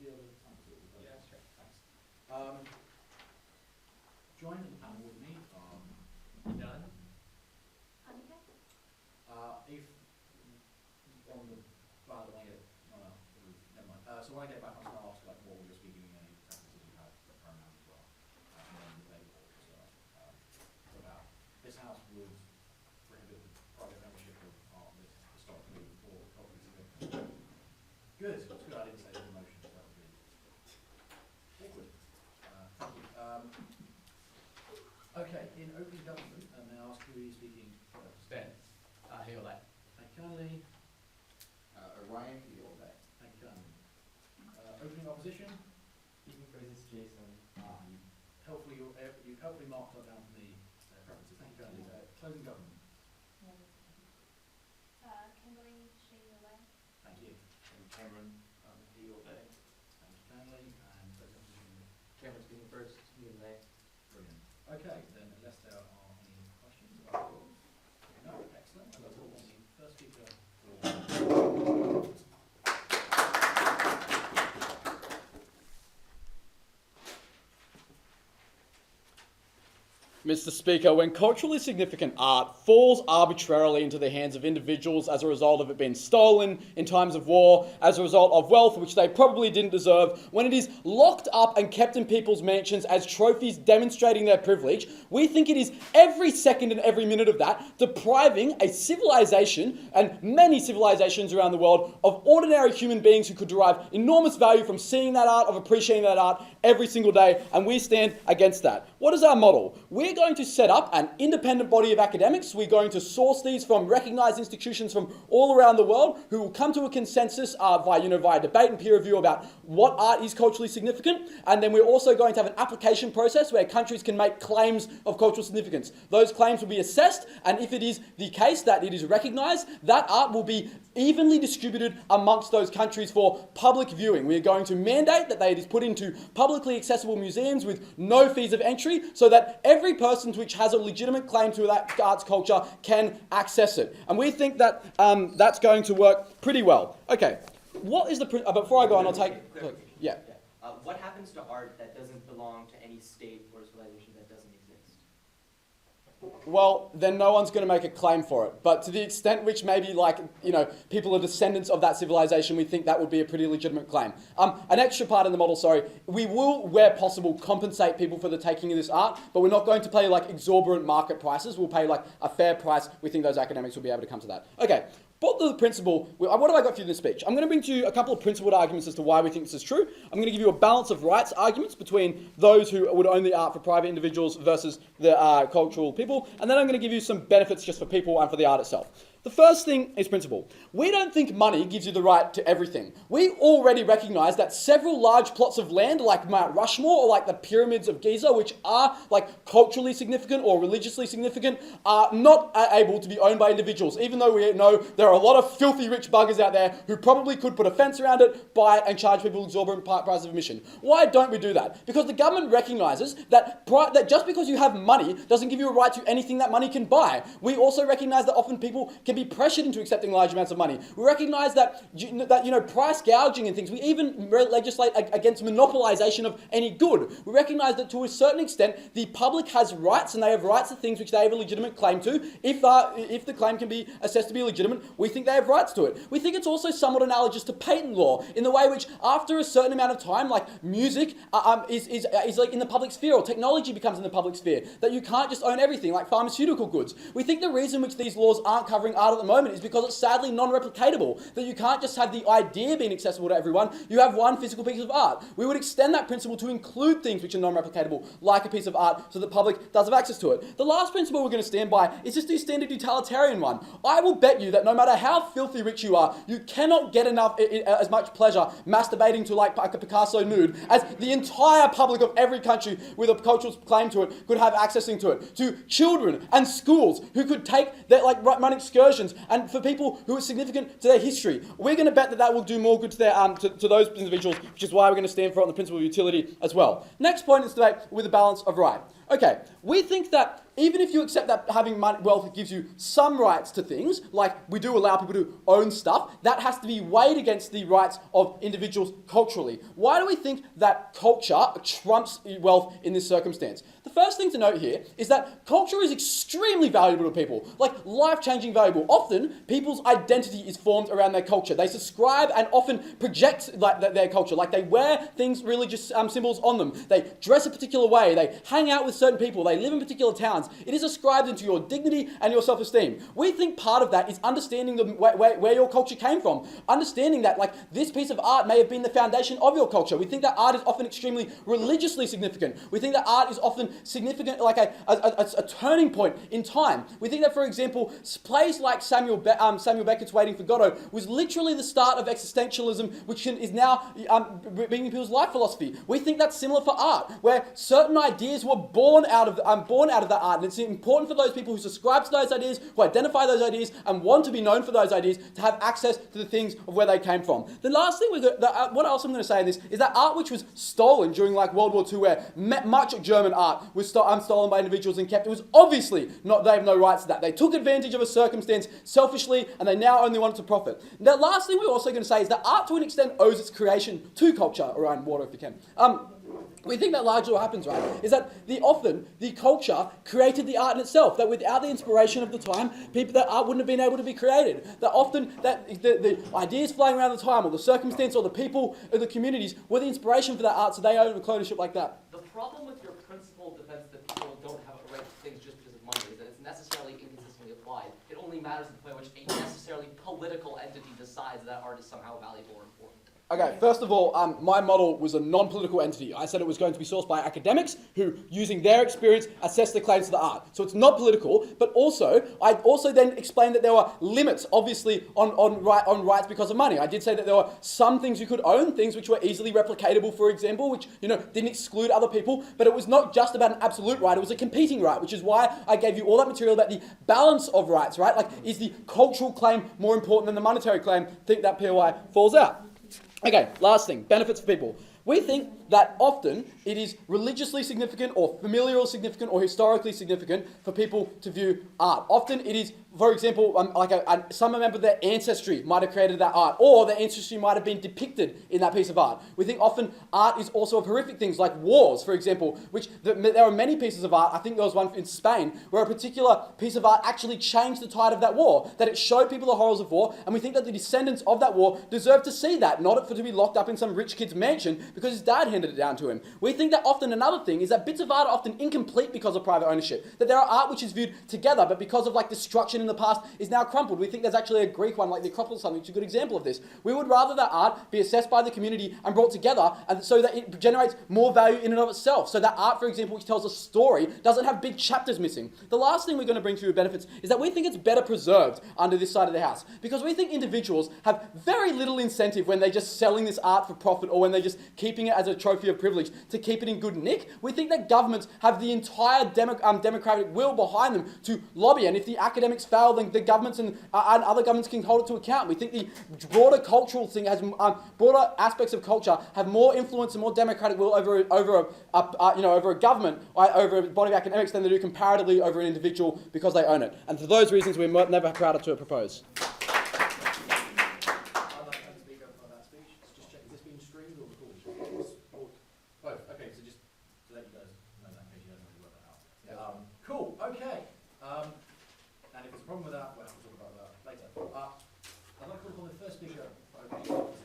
the other time? Yeah, sure. Thanks. Joining the panel with me are Done. Annika? if on the file that I get, never mind. So when I get back, I'm going to ask like what were your speaking and any preferences you had for pronouns as well, and then the debate board as well. About this house would prohibit the private ownership of art that is historically or culturally significant. Good. It's good. I didn't say the motion. So that would be awkward. Thank you. Okay. In open government, may I ask who is speaking first? Ben. Here or there. Thank you kindly. Orion, here all day. Thank you kindly. Opening opposition. Speaking first is Jason. You helpfully marked that down for me. Preferences. Thank you kindly. Closing government. Kimberly, she, away. Thank you. And Cameron, here all day. Thank you kindly. And closing opposition. Cameron speaking first, here all day. Brilliant. Okay, then unless there are any questions about the rules. No, excellent. And that's all on the first speaker. Mr. Speaker, when culturally significant art falls arbitrarily into the hands of individuals as a result of it being stolen in times of war, as a result of wealth which they probably didn't deserve, when it is locked up and kept in people's mansions as trophies demonstrating their privilege, we think it is every second and every minute of that depriving a civilization, and many civilizations around the world, of ordinary human beings who could derive enormous value from seeing that art, of appreciating that art every single day, and we stand against that. What is our model? We're going to set up an independent body of academics. We're going to source these from recognized institutions from all around the world who will come to a consensus via debate and peer review about what art is culturally significant. And then we're also going to have an application process where countries can make claims of cultural significance. Those claims will be assessed, and if it is the case that it is recognized, that art will be evenly distributed amongst those countries for public viewing. We are going to mandate that it is put into publicly accessible museums with no fees of entry so that every person which has a legitimate claim to that arts culture can access it. And we think that that's going to work pretty well. Okay, what is the... before I go on, I'll take... Look, yeah. What happens to art that doesn't belong to any state or civilization that doesn't exist? Well, then no one's going to make a claim for it. But to the extent which maybe, people are descendants of that civilization, we think that would be a pretty legitimate claim. An extra part in the model, we will, where possible, compensate people for the taking of this art, but we're not going to pay exorbitant market prices. We'll pay a fair price. We think those academics will be able to come to that. Okay. But the principle, what have I got for you in this speech? I'm going to bring to you a couple of principled arguments as to why we think this is true. I'm going to give you a balance of rights arguments between those who would own the art for private individuals versus the cultural people. And then I'm going to give you some benefits just for people and for the art itself. The first thing is principle. We don't think money gives you the right to everything. We already recognise that several large plots of land like Mount Rushmore or the pyramids of Giza, which are culturally significant or religiously significant, are not able to be owned by individuals, even though we know there are a lot of filthy rich buggers out there who probably could put a fence around it, buy it and charge people exorbitant prices of admission. Why don't we do that? Because the government recognises that just because you have money doesn't give you a right to anything that money can buy. We also recognise that often people can be pressured into accepting large amounts of money. We recognise that price gouging and things. We even legislate against monopolisation of any good. We recognise that to a certain extent the public has rights, and they have rights to things which they have a legitimate claim to. If the claim can be assessed to be legitimate, we think they have rights to it. We think it's also somewhat analogous to patent law in the way which, after a certain amount of time, music is in the public sphere, or technology becomes in the public sphere, that you can't just own everything, like pharmaceutical goods. We think the reason which these laws aren't covering art at the moment is because it's sadly non-replicatable, that you can't just have the idea being accessible to everyone. You have one physical piece of art. We would extend that principle to include things which are non-replicatable, like a piece of art, so the public does have access to it. The last principle we're going to stand by is just the standard utilitarian one. I will bet you that no matter how filthy rich you are, you cannot get as much pleasure masturbating to a Picasso nude as the entire public of every country with a cultural claim to it could have accessing to it. To children and schools who could take their run excursions, and for people who are significant to their history. We're going to bet that will do more good to their to those individuals, which is why we're going to stand for it on the principle of utility as well. Next point is debate with a balance of right. Okay, we think that even if you accept that having wealth gives you some rights to things, like we do allow people to own stuff, that has to be weighed against the rights of individuals culturally. Why do we think that culture trumps wealth in this circumstance? The first thing to note here is that culture is extremely valuable to people, like life-changing valuable. Often, people's identity is formed around their culture. They subscribe and often project like their culture, like they wear things, religious symbols on them. They dress a particular way. They hang out with certain people. They live in particular towns. It is ascribed into your dignity and your self-esteem. We think part of that is understanding where your culture came from, understanding that like this piece of art may have been the foundation of your culture. We think that art is often extremely religiously significant. We think that art is often significant, like a turning point in time. We think that, for example, plays like Samuel Beckett's Waiting for Godot was literally the start of existentialism, which is now being people's life philosophy. We think that's similar for art, where certain ideas were born out of that art, and it's important for those people who subscribe to those ideas, who identify those ideas, and want to be known for those ideas, to have access to the things of where they came from. The last thing what else I'm going to say in this is that art which was stolen during like World War II, where much German art was stolen by individuals and kept, it was obviously not, they have no rights to that. They took advantage of a circumstance selfishly, and they now only want to profit. The last thing we're also going to say is that art to an extent owes its creation to culture. Around water if you can. We think that largely what happens, right, is that often the culture created the art in itself, that without the inspiration of the time, that art wouldn't have been able to be created. That often that the ideas flying around the time, or the circumstance, or the people, or the communities were the inspiration for that art, so they own a ownership like that. The problem with your principled defense that people don't have a right to things just because of money is that it's necessarily inconsistently applied. It only matters at the point at which a necessarily political entity decides that art is somehow valuable or important. Okay, first of all, my model was a non-political entity. I said it was going to be sourced by academics who, using their experience, assess the claims to the art. So it's not political, but also, I also then explained that there were limits, obviously, on rights because of money. I did say that there were some things you could own, things which were easily replicatable, for example, which, didn't exclude other people, but it was not just about an absolute right, it was a competing right, which is why I gave you all that material about the balance of rights, right? Like, is the cultural claim more important than the monetary claim? I think that POI falls out. Okay, last thing, benefits for people. We think that often it is religiously significant or familial significant or historically significant for people to view art. Often it is, for example, some member of their ancestry might have created that art, or their ancestry might have been depicted in that piece of art. We think often art is also of horrific things like wars, for example, which there are many pieces of art. I think there was one in Spain where a particular piece of art actually changed the tide of that war, that it showed people the horrors of war, and we think that the descendants of that war deserve to see that, not for to be locked up in some rich kid's mansion because his dad handed it down to him. We think that often another thing is that bits of art are often incomplete because of private ownership. That there are art which is viewed together, but because of like destruction in the past is now crumpled. We think there's actually a Greek one like the Acropolis, something which is a good example of this. We would rather that art be assessed by the community and brought together, and so that it generates more value in and of itself. So that art, for example, which tells a story, doesn't have big chapters missing. The last thing we're going to bring to you with benefits is that we think it's better preserved under this side of the house, because we think individuals have very little incentive when they're just selling this art for profit, or when they're just keeping it as a trophy of privilege to keep it in good nick. We think that governments have the entire democratic will behind them to lobby, and if the academics fail, then the governments and other governments can hold it to account. We think the broader cultural thing has broader aspects of culture have more influence and more democratic will over a government, over a body of academics than they do comparatively over an individual because they own it. And for those reasons, we're never prouder to propose. Cool, okay. And if there's a problem with that, we'll have to talk about that later. I'd like to call upon the first speaker for opening position.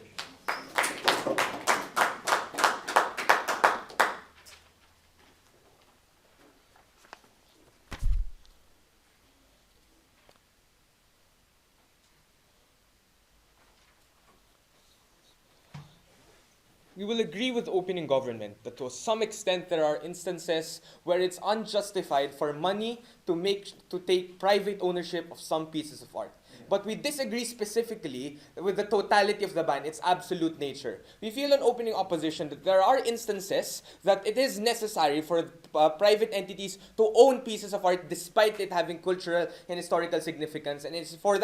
We will agree with opening government that to some extent there are instances where it's unjustified for money to take private ownership of some pieces of art. But we disagree specifically with the totality of the ban, its absolute nature. We feel in opening opposition that there are instances that it is necessary for private entities to own pieces of art despite it having cultural and historical significance, and it's for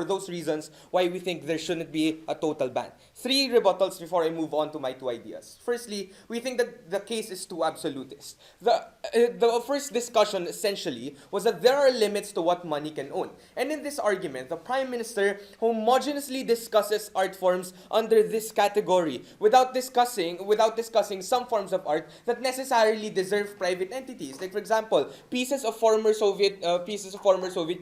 those reasons why we think there shouldn't be a total ban. 3 rebuttals before I move on to my 2 ideas. Firstly, we think that the case is too absolutist. The first discussion essentially was that there are limits to what money can own. And in this argument, the Prime Minister homogeneously discusses art forms under this category without discussing some forms of art that necessarily deserve private entities. Like, for example, pieces of former Soviet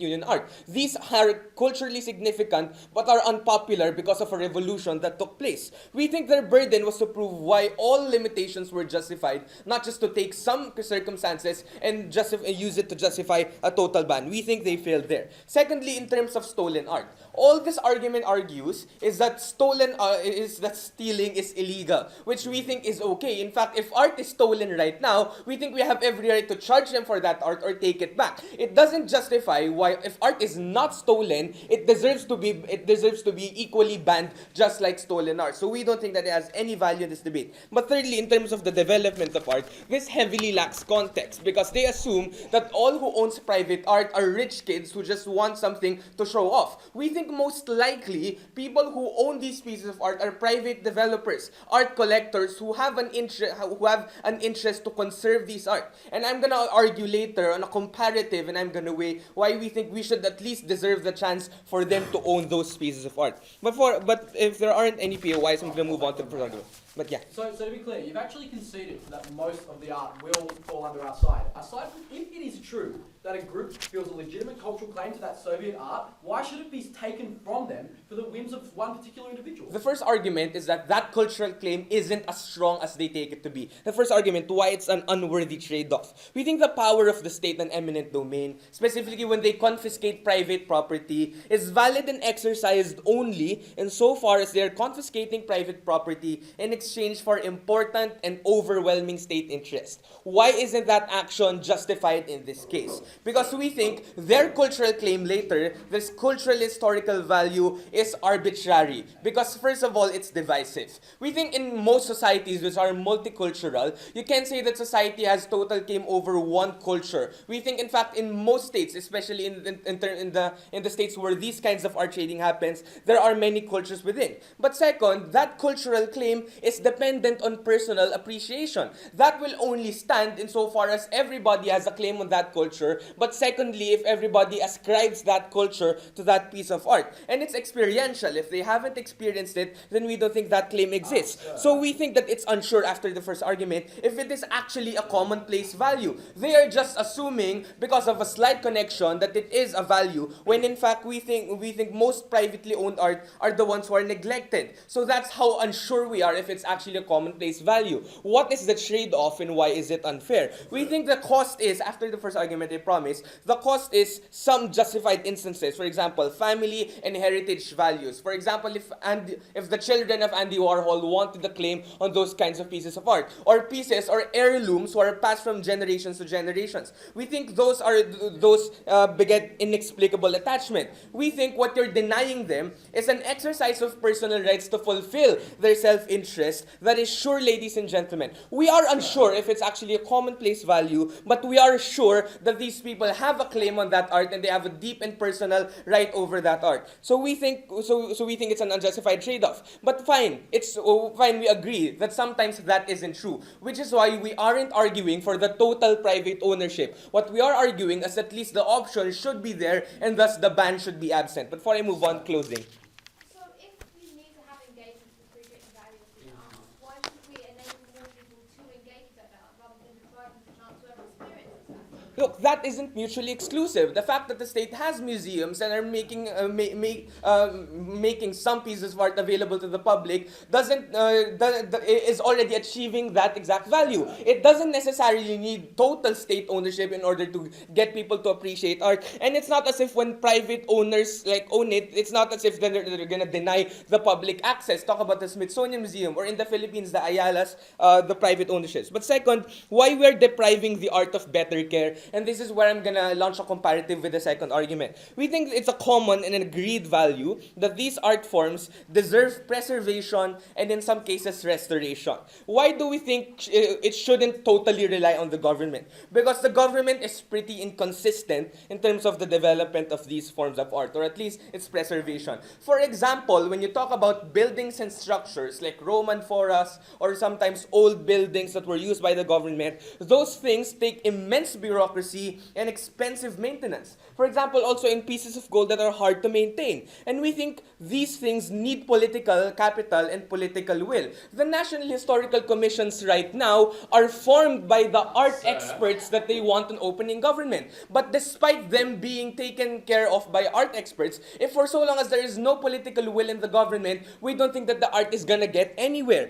Union art. These are culturally significant but are unpopular because of a revolution that took place. We think their burden was to prove why all limitations were justified, not just to take some circumstances and use it to justify a total ban. We think they failed there. Secondly, in terms of stolen art, all this argument argues is that stealing is illegal, which we think is okay. In fact, if art is stolen right now, we think we have every right to charge them for that art or take it back. It doesn't justify why, if art is not stolen, it deserves to be equally banned, just like stolen art. So we don't think that it has any value in this debate. But thirdly, in terms of the development of art, this heavily lacks context because they assume that all who owns private art are rich kids who just want something to show off. We think most likely people who own these pieces of art are private developers, art collectors who have an interest to conserve these art. And I'm gonna argue later on a comparative, and I'm gonna weigh why we think we should at least deserve the chance for them to own those pieces of art. But if there aren't any POIs, I'm gonna move on to the first argument. But yeah. So to be clear, you've actually conceded that most of the art will fall under our side. Aside from, if it is true that a group feels a legitimate cultural claim to that Soviet art, why should it be taken from them for the whims of one particular individual? The first argument is that cultural claim isn't as strong as they take it to be. The first argument, why it's an unworthy trade-off. We think the power of the state and eminent domain, specifically when they confiscate private property, is valid and exercised only insofar as they are confiscating private property in exchange for important and overwhelming state interest. Why isn't that action justified in this case? Because we think their cultural claim later, this cultural historical value, is arbitrary. Because first of all, it's divisive. We think in most societies which are multicultural, you can say that society has total claim over one culture. We think in fact in most states, especially in the states where these kinds of art trading happens, there are many cultures within. But second, that cultural claim is dependent on personal appreciation. That will only stand insofar as everybody has a claim on that culture, but secondly, if everybody ascribes that culture to that piece of art. And it's experiential. If they haven't experienced it, then we don't think that claim exists. So we think that it's unsure after the first argument if it is actually a commonplace value. They are just assuming because of a slight connection that it is a value, when in fact we think most privately owned art are the ones who are neglected. So that's how unsure we are if it's actually a commonplace value. What is the trade-off and why is it unfair? We think the cost is, after the first argument I promise, the cost is some justified instances. For example, family and heritage values. For example, if the children of Andy Warhol wanted a claim on those kinds of pieces of art, or pieces or heirlooms who are passed from generations to generations, we think those beget inexplicable attachment. We think what you're denying them is an exercise of personal rights to fulfill their self-interest. That is sure, ladies and gentlemen. We are unsure if it's actually a commonplace value, but we are sure that these people have a claim on that art and they have a deep and personal right over that art. So we think it's an unjustified trade-off. But fine, we agree that sometimes that isn't true, which is why we aren't arguing for the total private ownership. What we are arguing is at least the option should be there and thus the ban should be absent. But before I move on, closing. So if we need to have engagement to appreciate the value of the art, why shouldn't we enable more people to engage with that art rather than providing the chance to ever experience that? Look, that isn't mutually exclusive. The fact that the state has museums and are making some pieces of art available to the public is already achieving that exact value. It doesn't necessarily need total state ownership in order to get people to appreciate art. And it's not as if when private owners own it, it's not as if they're going to deny the public access. Talk about the Smithsonian Museum, or in the Philippines, the Ayalas, the private ownerships. But second, why we're depriving the art of better care and this is where I'm gonna launch a comparative with the second argument. We think it's a common and an agreed value that these art forms deserve preservation and in some cases restoration. Why do we think it shouldn't totally rely on the government? Because the government is pretty inconsistent in terms of the development of these forms of art, or at least its preservation. For example, when you talk about buildings and structures like Roman foras or sometimes old buildings that were used by the government, those things take immense bureaucracy and expensive maintenance. For example, also in pieces of gold that are hard to maintain. And we think these things need political capital and political will. The National Historical Commissions right now are formed by the art experts that they want an opening government. But despite them being taken care of by art experts, if for so long as there is no political will in the government, we don't think that the art is gonna get anywhere.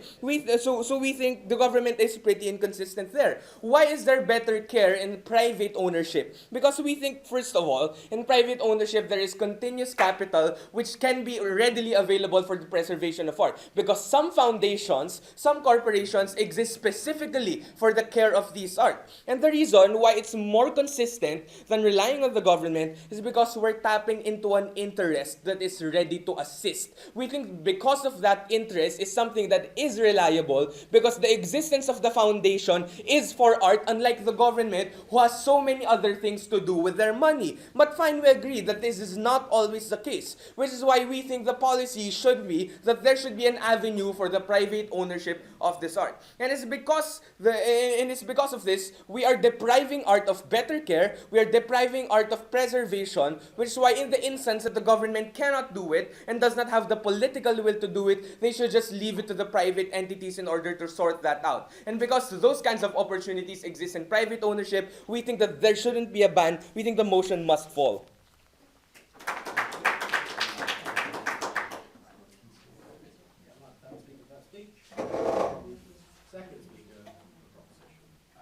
So we think the government is pretty inconsistent there. Why is there better care in private ownership? Because we think, first of all, in private ownership, there is continuous capital which can be readily available for the preservation of art. Because some foundations, some corporations exist specifically for the care of these art. And the reason why it's more consistent than relying on the government is because we're tapping into an interest that is ready to assist. We think because of that interest is something that is reliable because the existence of the foundation is for art, unlike the government who has so many other things to do with their money. But fine, we agree that this is not always the case, which is why we think the policy should be that there should be an avenue for the private ownership of this art. And it's because of this, we are depriving art of better care, we are depriving art of preservation, which is why in the instance that the government cannot do it and does not have the political will to do it, they should just leave it to the private entities in order to sort that out. And because those kinds of opportunities exist in private ownership, we think that there shouldn't be a ban. We think the motion must fall. Second speaker on the proposition.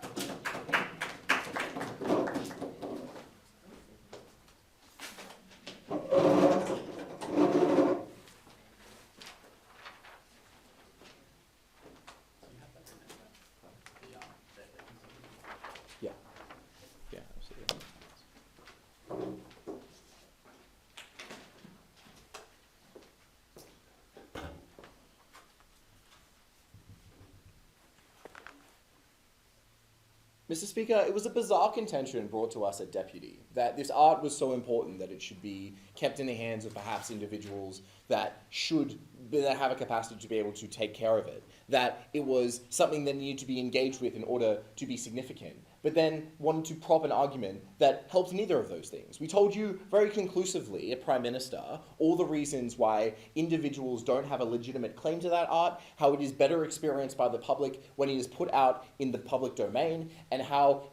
Yeah. Yeah, absolutely. Mr. Speaker, it was a bizarre contention brought to us at Deputy that this art was so important that it should be kept in the hands of perhaps individuals that have a capacity to be able to take care of it, that it was something that needed to be engaged with in order to be significant, but then wanted to prop an argument that helped neither of those things. We told you very conclusively at Prime Minister all the reasons why individuals don't have a legitimate claim to that art, how it is better experienced by the public when it is put out in the public domain, and how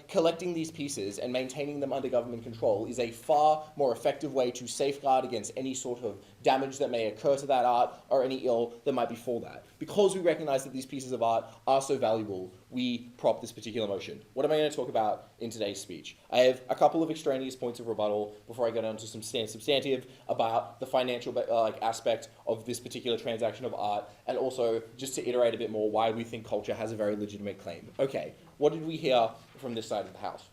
collecting these pieces and maintaining them under government control is a far more effective way to safeguard against any sort of damage that may occur to that art or any ill that might befall that. Because we recognize that these pieces of art are so valuable, we prop this particular motion. What am I going to talk about in today's speech? I have a couple of extraneous points of rebuttal before I go down to some substantive about the financial aspect of this particular transaction of art, and also just to iterate a bit more why we think culture has a very legitimate claim. Okay, what did we hear from this side of the House?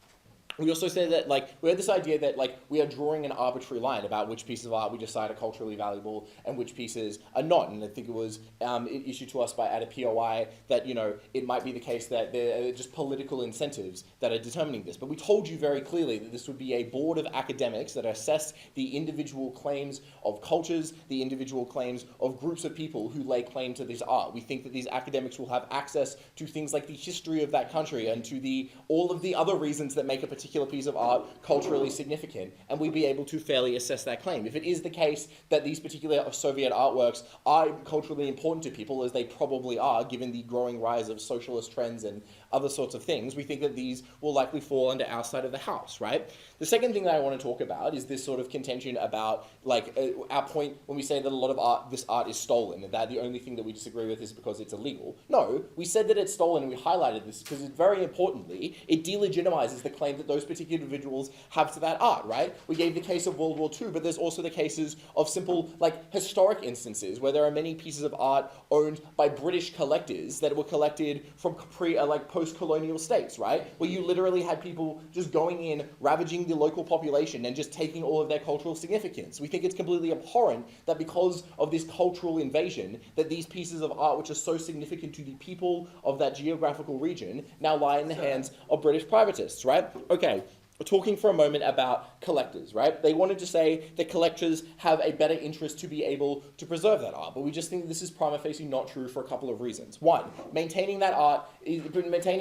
We also said that, we had this idea that, we are drawing an arbitrary line about which pieces of art we decide are culturally valuable and which pieces are not. And I think it was issued to us at a POI that, it might be the case that there are just political incentives that are determining this. But we told you very clearly that this would be a board of academics that assess the individual claims of cultures, the individual claims of groups of people who lay claim to this art. We think that these academics will have access to things like the history of that country and to all of the other reasons that make a particular piece of art culturally significant, and we'd be able to fairly assess that claim. If it is the case that these particular Soviet artworks are culturally important to people, as they probably are, given the growing rise of socialist trends and other sorts of things, we think that these will likely fall under our side of the house, right? The second thing that I want to talk about is this sort of contention about, our point when we say that a lot of this art is stolen, and that the only thing that we disagree with is because it's illegal. No, we said that it's stolen, and we highlighted this because, very importantly, it delegitimizes the claim that those particular individuals have to that art, right? We gave the case of World War II, but there's also the cases of simple, historic instances where there are many pieces of art owned by British collectors that were collected from post-colonial states, right? Where you literally had people just going in, ravaging the local population and just taking all of their cultural significance. We think it's completely abhorrent that because of this cultural invasion, that these pieces of art, which are so significant to the people of that geographical region, now lie in the hands of British privatists, right? Okay. We're talking for a moment about collectors, right? They wanted to say that collectors have a better interest to be able to preserve that art, but we just think this is prima facie not true for a couple of reasons. One, maintaining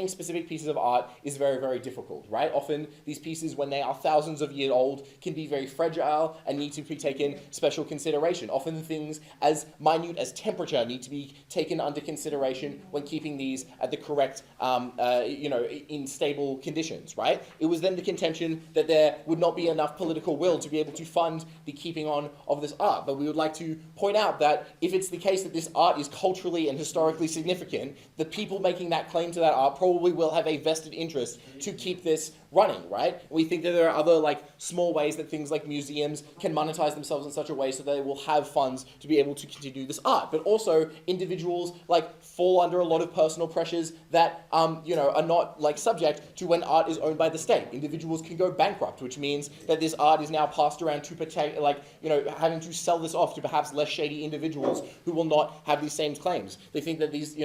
specific pieces of art is very, very difficult, right? Often these pieces, when they are thousands of years old, can be very fragile and need to be taken special consideration. Often things as minute as temperature need to be taken under consideration when keeping these at the correct, in stable conditions, right? It was then the contention that there would not be enough political will to be able to fund the keeping on of this art. But we would like to point out that if it's the case that this art is culturally and historically significant, the people making that claim to that art probably will have a vested interest to keep this running, right? We think that there are other small ways that things like museums can monetize themselves in such a way so they will have funds to be able to continue this art. But also individuals fall under a lot of personal pressures that are not subject to when art is owned by the state. Individuals can go bankrupt, which means that this art is now passed around to protect, having to sell this off to perhaps less shady individuals who will not have these same claims. They think that these,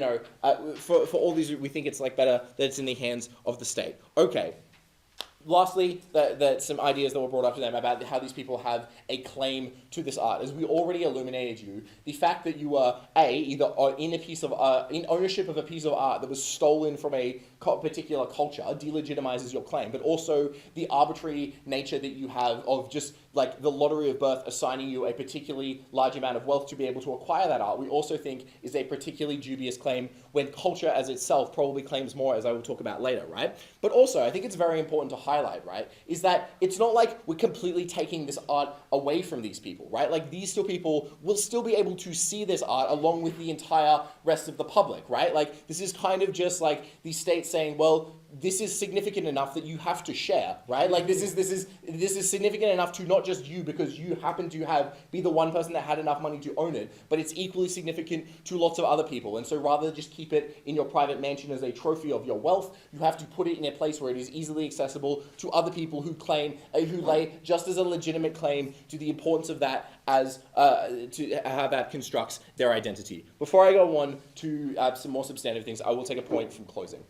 for all these, we think it's better that it's in the hands of the state. Okay. Lastly, some ideas that were brought up to them about how these people have a claim to this art. As we already illuminated you, the fact that you are either in ownership of a piece of art that was stolen from a particular culture delegitimizes your claim, but also the arbitrary nature that you have of just the lottery of birth assigning you a particularly large amount of wealth to be able to acquire that art, we also think is a particularly dubious claim when culture as itself probably claims more, as I will talk about later, right? But also, I think it's very important to highlight, right, is that it's not like we're completely taking this art away from these people, right? These people will still be able to see this art along with the entire rest of the public, right? This is kind of just the state saying, well, this is significant enough that you have to share, right? This is significant enough to not just you because you happen to be the one person that had enough money to own it, but it's equally significant to lots of other people. And so rather than just keep it in your private mansion as a trophy of your wealth, you have to put it in a place where it is easily accessible to other people who lay just as a legitimate claim to the importance of that as to how that constructs their identity. Before I go on to some more substantive things, I will take a point from closing.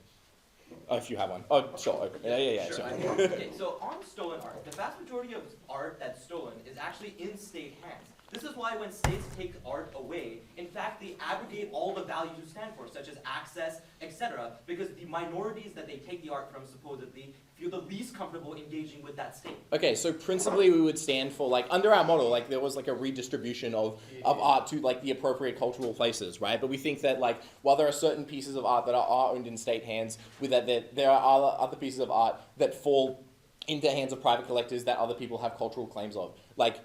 If you have one. Oh, sure. Yeah. Sure. Okay, so on stolen art, the vast majority of art that's stolen is actually in state hands. This is why when states take art away, in fact, they abrogate all the values you stand for, such as access, etc., because the minorities that they take the art from supposedly feel the least comfortable engaging with that state. Okay, so principally we would stand for, under our model, there was a redistribution of art to, the appropriate cultural places, right? But we think that, while there are certain pieces of art that are owned in state hands, with that there are other pieces of art that fall into the hands of private collectors that other people have cultural claims of.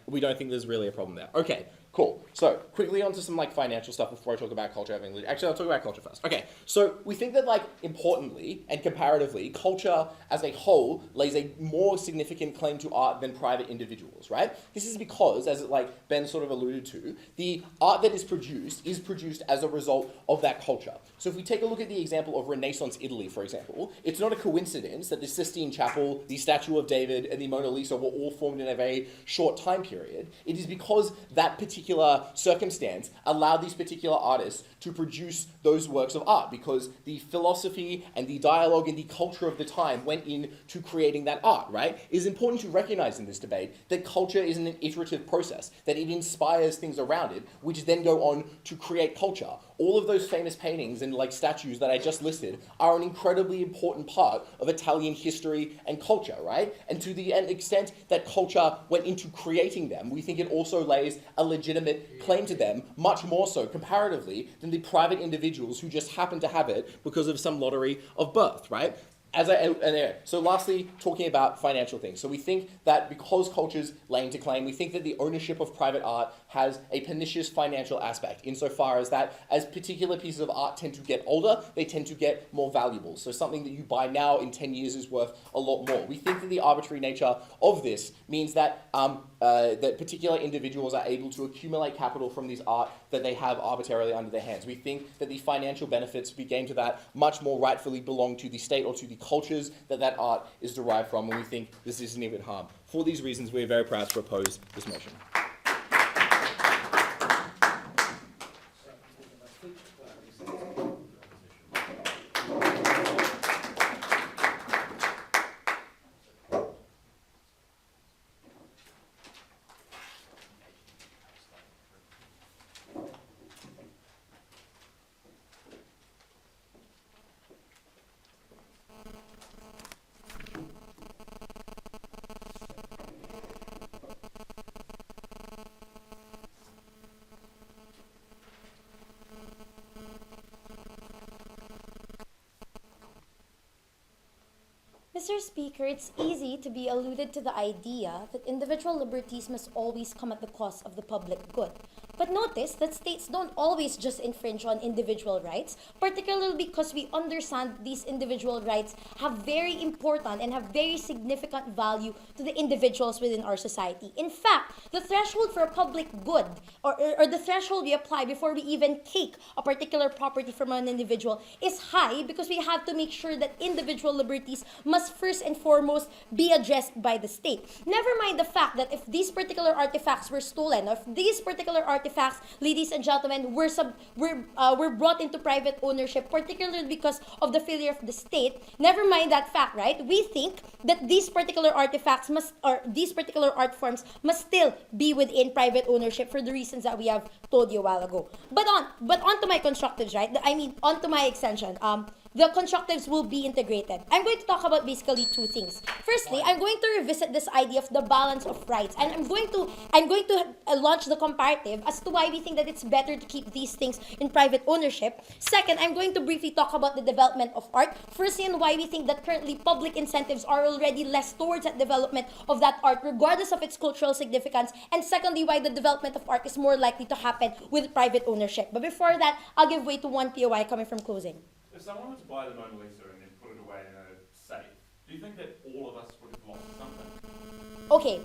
We don't think there's really a problem there. Okay, cool. So, quickly onto some, financial stuff before I talk about culture. Actually, I'll talk about culture first. Okay, so we think that, importantly and comparatively, culture as a whole lays a more significant claim to art than private individuals, right? This is because, as Ben sort of alluded to, the art that is produced as a result of that culture. So if we take a look at the example of Renaissance Italy, for example, it's not a coincidence that the Sistine Chapel, the Statue of David, and the Mona Lisa were all formed in a very short time period. It is because that particular circumstance allowed these particular artists to produce those works of art, because the philosophy and the dialogue and the culture of the time went into creating that art, right? It is important to recognize in this debate that culture is an iterative process, that it inspires things around it, which then go on to create culture. All of those famous paintings and statues that I just listed are an incredibly important part of Italian history and culture, right? And to the extent that culture went into creating them, we think it also lays a legitimate claim to them, much more so comparatively than the private individuals who just happen to have it because of some lottery of birth, right? So lastly, talking about financial things. So we think that because cultures lay into claim, we think that the ownership of private art has a pernicious financial aspect, insofar as that as particular pieces of art tend to get older, they tend to get more valuable. So something that you buy now in 10 years is worth a lot more. We think that the arbitrary nature of this means that that particular individuals are able to accumulate capital from this art that they have arbitrarily under their hands. We think that the financial benefits we gain to that much more rightfully belong to the state or to the cultures that that art is derived from, and we think this isn't even harm. For these reasons, we are very proud to propose this motion. Mr. Speaker, it's easy to be alluded to the idea that individual liberties must always come at the cost of the public good. But notice that states don't always just infringe on individual rights, particularly because we understand these individual rights have very important and have very significant value to the individuals within our society. In fact, the threshold for a public good, or the threshold we apply before we even take a particular property from an individual, is high because we have to make sure that individual liberties must first and foremost be addressed by the state. Never mind the fact that if these particular artifacts were stolen, or if these particular artifacts, ladies and gentlemen, were brought into private ownership, particularly because of the failure of the state. Never mind that fact, right? We think that these particular artifacts these particular art forms must still be within private ownership for the reasons that we have told you a while ago. But on to my constructives, right? On to my extension. The constructives will be integrated. I'm going to talk about basically two things. Firstly, I'm going to revisit this idea of the balance of rights, and I'm going to launch the comparative as to why we think that it's better to keep these things in private ownership. Second, I'm going to briefly talk about the development of art. Firstly, and why we think that currently public incentives are already less towards that development of that art, regardless of its cultural significance. And secondly, why the development of art is more likely to happen with private ownership. But before that, I'll give way to one POI coming from closing. If someone were to buy the Mona Lisa and then put it away in a safe, do you think that all of us would have lost something? Okay,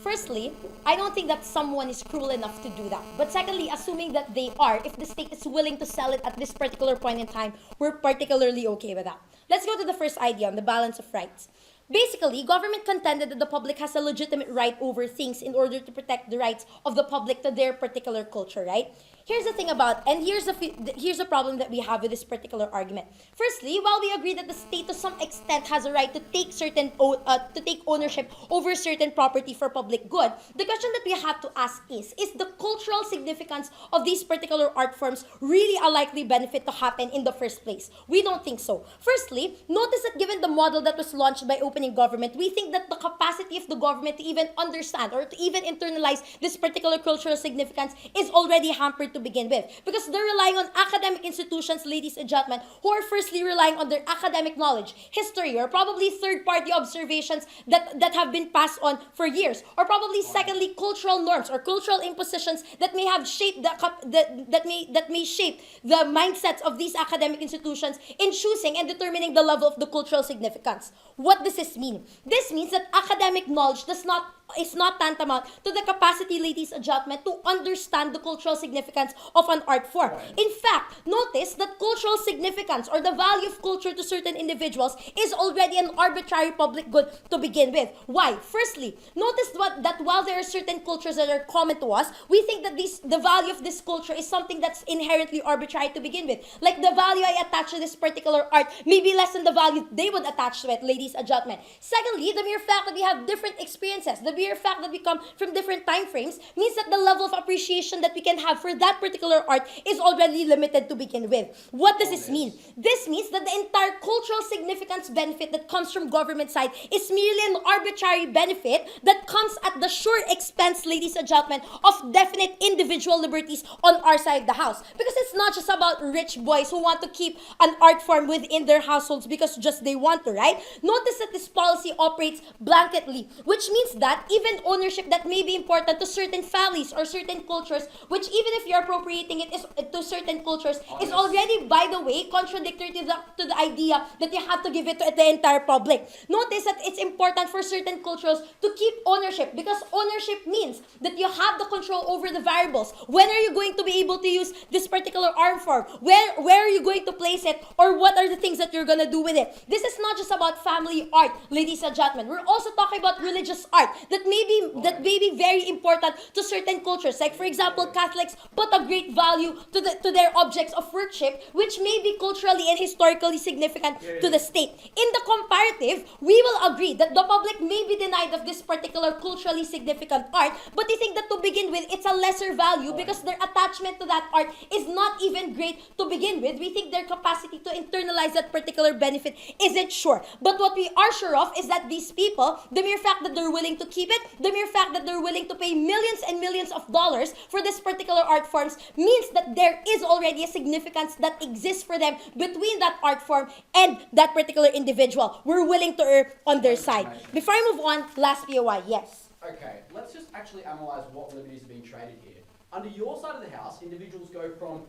firstly, I don't think that someone is cruel enough to do that. But secondly, assuming that they are, if the state is willing to sell it at this particular point in time, we're particularly okay with that. Let's go to the first idea on the balance of rights. Basically, government contended that the public has a legitimate right over things in order to protect the rights of the public to their particular culture, right? Here's the thing and here's the problem that we have with this particular argument. Firstly, while we agree that the state to some extent has a right to take ownership over certain property for public good, the question that we have to ask is the cultural significance of these particular art forms really a likely benefit to happen in the first place? We don't think so. Firstly, notice that given the model that was launched by opening government, we think that the capacity of the government to even understand or to even internalize this particular cultural significance is already hampered to begin with, because they're relying on academic institutions, ladies and gentlemen, who are firstly relying on their academic knowledge, history, or probably third-party observations that have been passed on for years, or probably secondly cultural norms or cultural impositions that may have shaped that may shape the mindsets of these academic institutions in choosing and determining the level of the cultural significance. What does this mean? This means that academic knowledge is not tantamount to the capacity, ladies and gentlemen, to understand the cultural significance of an art form. In fact, notice that cultural significance or the value of culture to certain individuals is already an arbitrary public good to begin with. Why? Firstly, notice that while there are certain cultures that are common to us, we think that the value of this culture is something that's inherently arbitrary to begin with. Like the value I attach to this particular art may be less than the value they would attach to it, ladies and gentlemen. Secondly, the mere fact that we have different experiences, the mere fact that we come from different time frames means that the level of appreciation that we can have for that particular art is already limited to begin with. What does this mean? This means that the entire cultural significance benefit that comes from government side is merely an arbitrary benefit that comes at the sure expense, ladies and gentlemen, of definite individuals individual liberties on our side of the house. Because it's not just about rich boys who want to keep an art form within their households because just they want to, right? Notice that this policy operates blanketly, which means that even ownership that may be important to certain families or certain cultures, which even if you're appropriating it is to certain cultures, is already, by the way, contradictory to the idea that you have to give it to the entire public. Notice that it's important for certain cultures to keep ownership, because ownership means that you have the control over the variables. When are you going to be able to use this particular art form? Where are you going to place it? Or what are the things that you're going to do with it? This is not just about family art, ladies and gentlemen. We're also talking about religious art that may be very important to certain cultures. Like, for example, Catholics put a great value to their objects of worship, which may be culturally and historically significant to the state. In the comparative, we will agree that the public may be denied of this particular culturally significant art, but they think that to begin with, it's a lesser value because their attachment to that art is not even great to begin with. We think their capacity to internalize that particular benefit isn't sure. But what we are sure of is that these people, the mere fact that they're willing to keep it, the mere fact that they're willing to pay millions and millions of dollars for this particular art forms, means that there is already a significance that exists for them between that art form and that particular individual. We're willing to err on their side. Before I move on, last POI, yes. Okay, let's just actually analyse what liberties are being traded here. Under your side of the house, individuals go from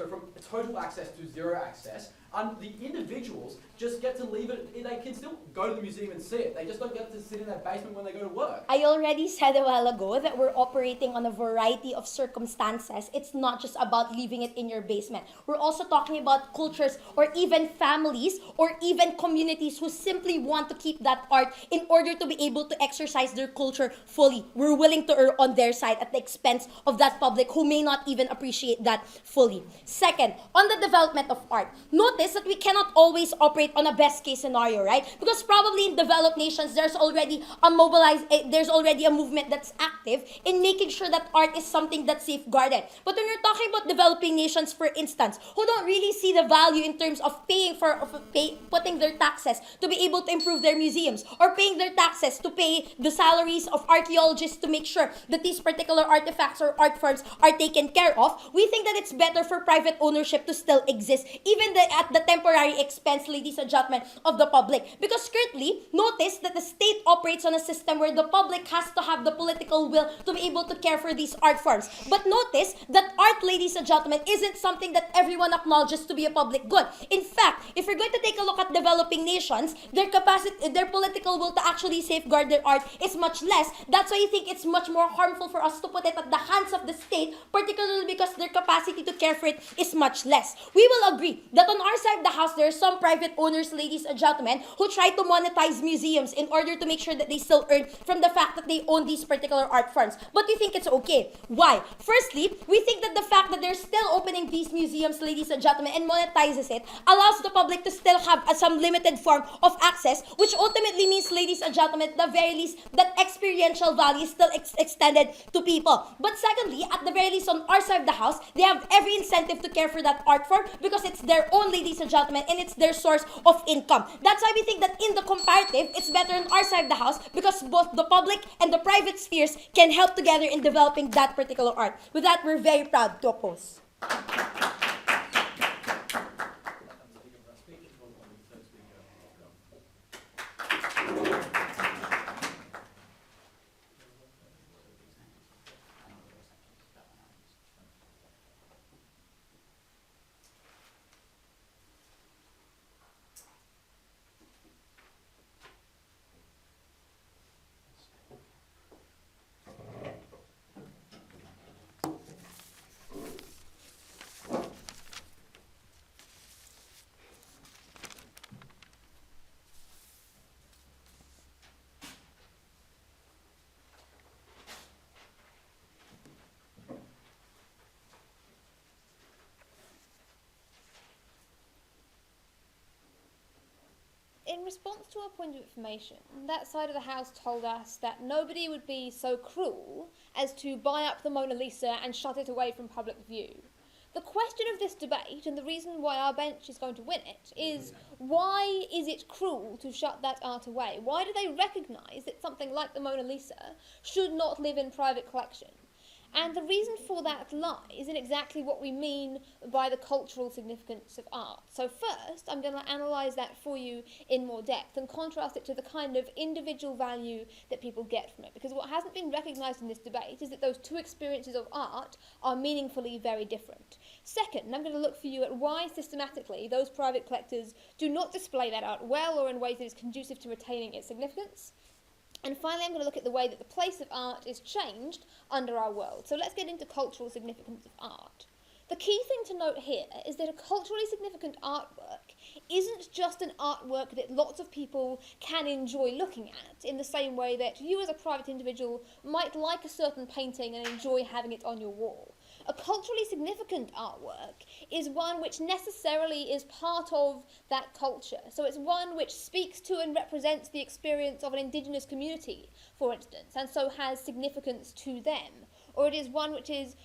from total access to zero access, and the individuals just get to leave it. They can still go to the museum and see it. They just don't get to sit in their basement when they go to work. I already said a while ago that we're operating on a variety of circumstances. It's not just about leaving it in your basement. We're also talking about cultures or even families or even communities who simply want to keep that art in order to be able to exercise their culture fully. We're willing to err on their side at the expense of that public who may not even appreciate that fully. Second, on the development of art, notice that we cannot always operate on a best case scenario, right? Because probably in developed nations, there's already a movement that's active in making sure that art is something that's safeguarded. But when you're talking about developing nations, for instance, who don't really see the value in terms of putting their taxes to be able to improve their museums, or paying their taxes to pay the salaries of archaeologists to make sure that these particular artifacts or art forms are taken care of, we think that it's better for private ownership to still exist, even at the temporary expense, ladies and gentlemen, of the public. Because currently, notice that the state operates on a system where the public has to have the political will to be able to care for these art forms. But notice that art, ladies and gentlemen, isn't something that everyone acknowledges to be a public good. In fact, if you're going to take a look at developing nations, their political will to actually safeguard their art is much less. That's why you think it's much more harmful for us to put it at the hands of the state, particularly because their capacity to care for it is much less. We will agree that on our side of the house, there are some private owners, ladies and gentlemen, who try to monetize museums in order to make sure that they still earn from the fact that they own these particular art forms. But we think it's okay. Why? Firstly, we think that the fact that they're still opening these museums, ladies and gentlemen, and monetizes it, allows the public to still have some limited form of access, which ultimately means, ladies and gentlemen, at the very least, that experiential value is still extended to people. But secondly, at the very least, on our side of the house, they have every incentive to care for that art form because it's their own, ladies and gentlemen, and it's their source of income. That's why we think that in the comparative, it's better on our side of the house because both the public and the private spheres can help together in developing that particular art. With that, we're very proud to oppose. In response to our point of information, that side of the house told us that nobody would be so cruel as to buy up the Mona Lisa and shut it away from public view. The question of this debate, and the reason why our bench is going to win it, is why is it cruel to shut that art away? Why do they recognise that something like the Mona Lisa should not live in private collection? And the reason for that lies in exactly what we mean by the cultural significance of art. So first, I'm going to analyse that for you in more depth and contrast it to the kind of individual value that people get from it. Because what hasn't been recognised in this debate is that those two experiences of art are meaningfully very different. Second, I'm going to look for you at why systematically those private collectors do not display that art well or in ways that is conducive to retaining its significance. And finally, I'm going to look at the way that the place of art is changed under our world. So let's get into cultural significance of art. The key thing to note here is that a culturally significant artwork isn't just an artwork that lots of people can enjoy looking at in the same way that you as a private individual might like a certain painting and enjoy having it on your wall. A culturally significant artwork is one which necessarily is part of that culture. So it's one which speaks to and represents the experience of an indigenous community, for instance, and so has significance to them. Or it is one which is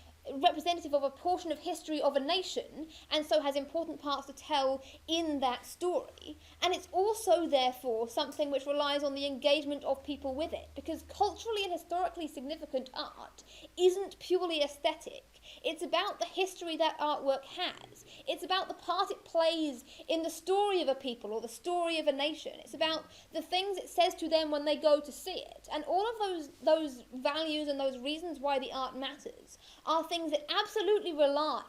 representative of a portion of history of a nation and so has important parts to tell in that story. And it's also therefore something which relies on the engagement of people with it, because culturally and historically significant art isn't purely aesthetic. It's about the history that artwork has. It's about the part it plays in the story of a people or the story of a nation. It's about the things it says to them when they go to see it. And all of those values and those reasons why the art matters are things that absolutely rely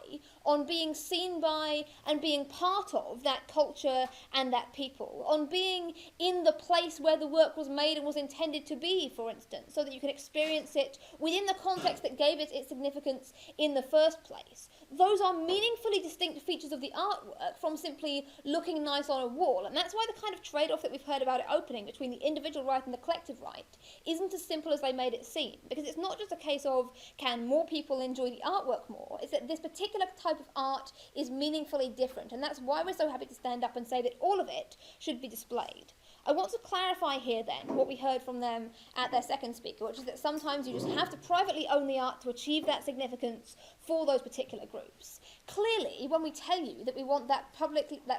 on being seen by and being part of that culture and that people, on being in the place where the work was made and was intended to be, for instance, so that you can experience it within the context that gave it its significance in the first place. Those are meaningfully distinct features of the artwork from simply looking nice on a wall, and that's why the kind of trade-off that we've heard about it opening between the individual right and the collective right isn't as simple as they made it seem, because it's not just a case of can more people enjoy the artwork more, it's that this particular type of art is meaningfully different, and that's why we're so happy to stand up and say that all of it should be displayed. I want to clarify here then what we heard from them at their second speaker, which is that sometimes you just have to privately own the art to achieve that significance for those particular groups. Clearly, when we tell you that we want that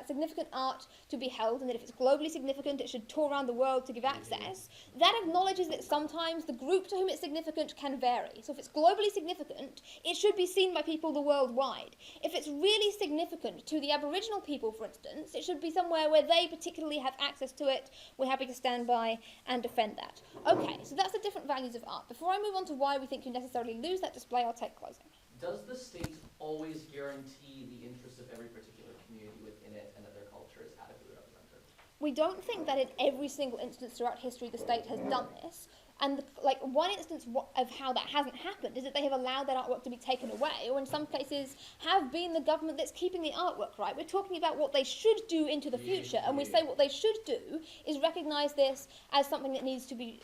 significant art to be held and that if it's globally significant it should tour around the world to give access, that acknowledges that sometimes the group to whom it's significant can vary. So if it's globally significant, it should be seen by people the worldwide. If it's really significant to the Aboriginal people, for instance, it should be somewhere where they particularly have access to it. We're happy to stand by and defend that. Okay, so that's the different values of art. Before I move on to why we think you necessarily lose that display, I'll take closing. Does the state always guarantee the interests of every particular community within it and that their culture is adequately represented? We don't think that in every single instance throughout history the state has done this. And one instance of how that hasn't happened is that they have allowed that artwork to be taken away, or in some cases have been the government that's keeping the artwork, right? We're talking about what they should do into the future, and we say what they should do is recognise this as something that needs to be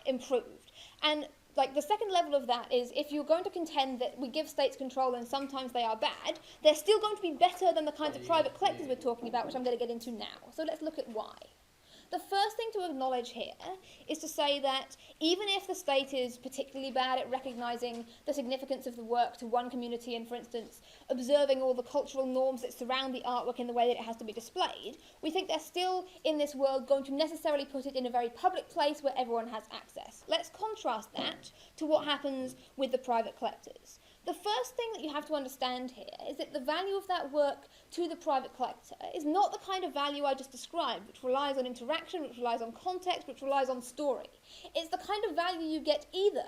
improved. And the second level of that is if you're going to contend that we give states control and sometimes they are bad, they're still going to be better than the kinds of private collectors we're talking about, which I'm going to get into now. So let's look at why. The first thing to acknowledge here is to say that even if the state is particularly bad at recognising the significance of the work to one community and, for instance, observing all the cultural norms that surround the artwork in the way that it has to be displayed, we think they're still, in this world, going to necessarily put it in a very public place where everyone has access. Let's contrast that to what happens with the private collectors. The first thing that you have to understand here is that the value of that work to the private collector is not the kind of value I just described, which relies on interaction, which relies on context, which relies on story. It's the kind of value you get either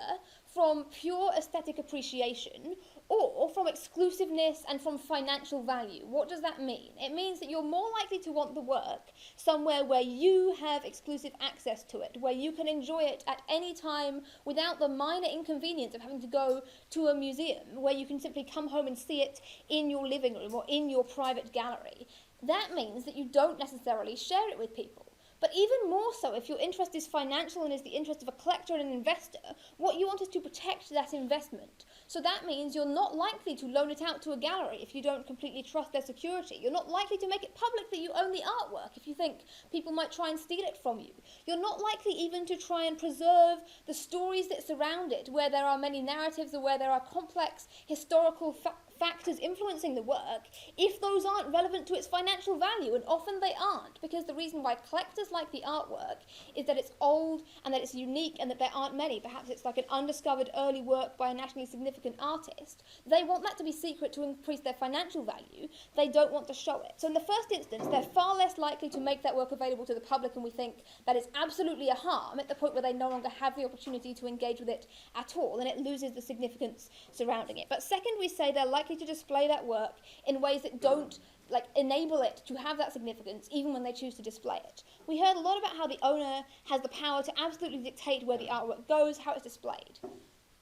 from pure aesthetic appreciation or from exclusiveness and from financial value. What does that mean? It means that you're more likely to want the work somewhere where you have exclusive access to it, where you can enjoy it at any time without the minor inconvenience of having to go to a museum, where you can simply come home and see it in your living room or in your private gallery. That means that you don't necessarily share it with people. But even more so, if your interest is financial and is the interest of a collector and an investor, what you want is to protect that investment. So that means you're not likely to loan it out to a gallery if you don't completely trust their security. You're not likely to make it public that you own the artwork if you think people might try and steal it from you. You're not likely even to try and preserve the stories that surround it, where there are many narratives or where there are complex historical factors influencing the work, if those aren't relevant to its financial value, and often they aren't, because the reason why collectors dislike the artwork is that it's old and that it's unique and that there aren't many. Perhaps it's like an undiscovered early work by a nationally significant artist. They want that to be secret to increase their financial value. They don't want to show it. So in the first instance, they're far less likely to make that work available to the public, and we think that is absolutely a harm at the point where they no longer have the opportunity to engage with it at all, and it loses the significance surrounding it. But second, we say they're likely to display that work in ways that don't enable it to have that significance, even when they choose to display it. We heard a lot about how the owner has the power to absolutely dictate where the artwork goes, how it's displayed.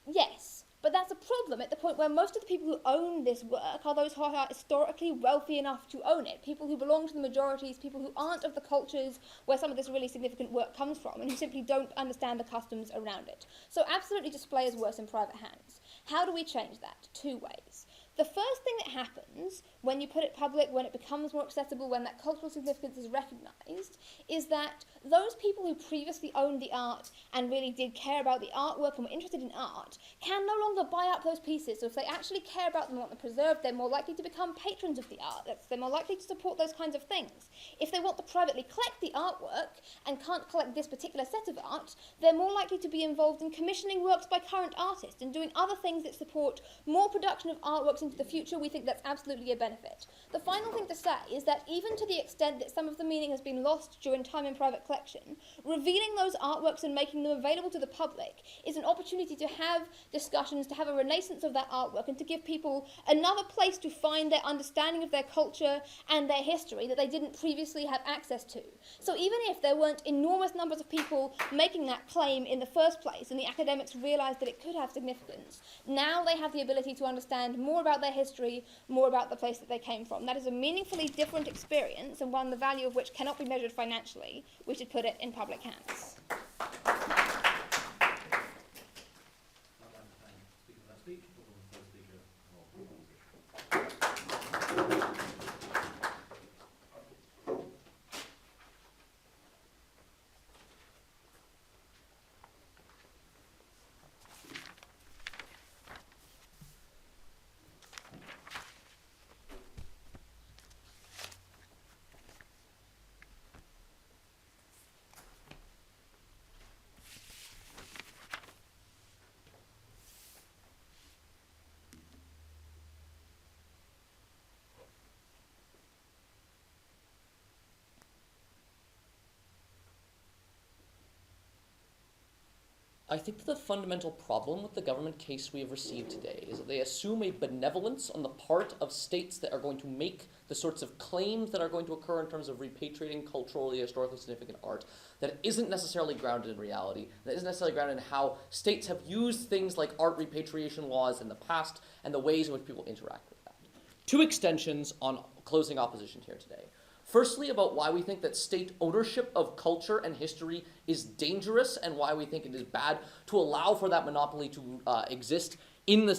Yes, but that's a problem at the point where most of the people who own this work are those who are historically wealthy enough to own it, people who belong to the majorities, people who aren't of the cultures where some of this really significant work comes from, and who simply don't understand the customs around it. So absolutely display is worse in private hands. How do we change that? 2 ways. The first thing that happens when you put it public, when it becomes more accessible, when that cultural significance is recognised, is that those people who previously owned the art and really did care about the artwork and were interested in art can no longer buy up those pieces. So if they actually care about them and want them preserved, they're more likely to become patrons of the art. They're more likely to support those kinds of things. If they want to privately collect the artwork and can't collect this particular set of art, they're more likely to be involved in commissioning works by current artists and doing other things that support more production of artworks into the future. We think that's absolutely a benefit. The final thing to say is that even to the extent that some of the meaning has been lost during time in private collection, revealing those artworks and making them available to the public is an opportunity to have discussions, to have a renaissance of that artwork, and to give people another place to find their understanding of their culture and their history that they didn't previously have access to. So even if there weren't enormous numbers of people making that claim in the first place, and the academics realized that it could have significance, now they have the ability to understand more about their history, more about the place that they came from. That is a meaningfully different experience, and one the value of which cannot be measured financially. We should put it in public hands. I'd like to thank the speaker for that speech, or the first speaker of the opposition. I think that the fundamental problem with the government case we have received today is that they assume a benevolence on the part of states that are going to make the sorts of claims that are going to occur in terms of repatriating culturally, historically significant art that isn't necessarily grounded in reality, that isn't necessarily grounded in how states have used things like art repatriation laws in the past and the ways in which people interact with that. 2 extensions on closing opposition here today. Firstly, about why we think that state ownership of culture and history is dangerous, and why we think it is bad to allow for that monopoly to exist in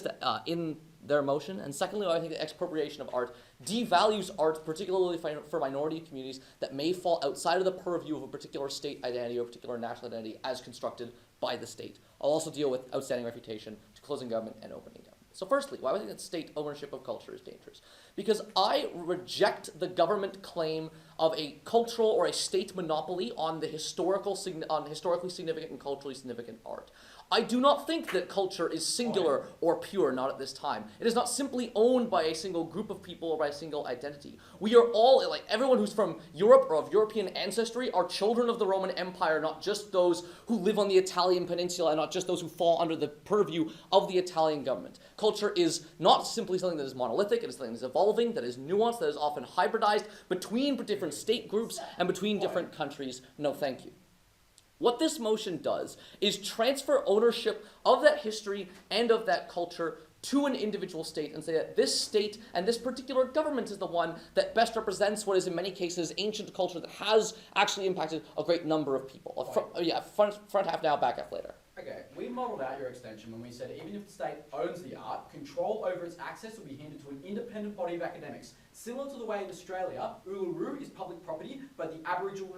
their motion. And secondly, why I think that expropriation of art devalues art, particularly for minority communities that may fall outside of the purview of a particular state identity or a particular national identity as constructed by the state. I'll also deal with outstanding refutation to closing government and opening government. So firstly, why do I think that state ownership of culture is dangerous? Because I reject the government claim of a cultural or a state monopoly on the historically significant and culturally significant art. I do not think that culture is singular or pure, not at this time. It is not simply owned by a single group of people or by a single identity. We are all, like everyone who's from Europe or of European ancestry, are children of the Roman Empire, not just those who live on the Italian peninsula and not just those who fall under the purview of the Italian government. Culture is not simply something that is monolithic, it is something that is evolving, that is nuanced, that is often hybridized between different state groups and between different countries. No, thank you. What this motion does is transfer ownership of that history and of that culture to an individual state and say that this state and this particular government is the one that best represents what is in many cases ancient culture that has actually impacted a great number of people. Front half now, back half later. Okay, we modelled out your extension when we said even if the state owns the art, control over its access will be handed to an independent body of academics. Similar to the way in Australia, Uluru is public property, but the Aboriginal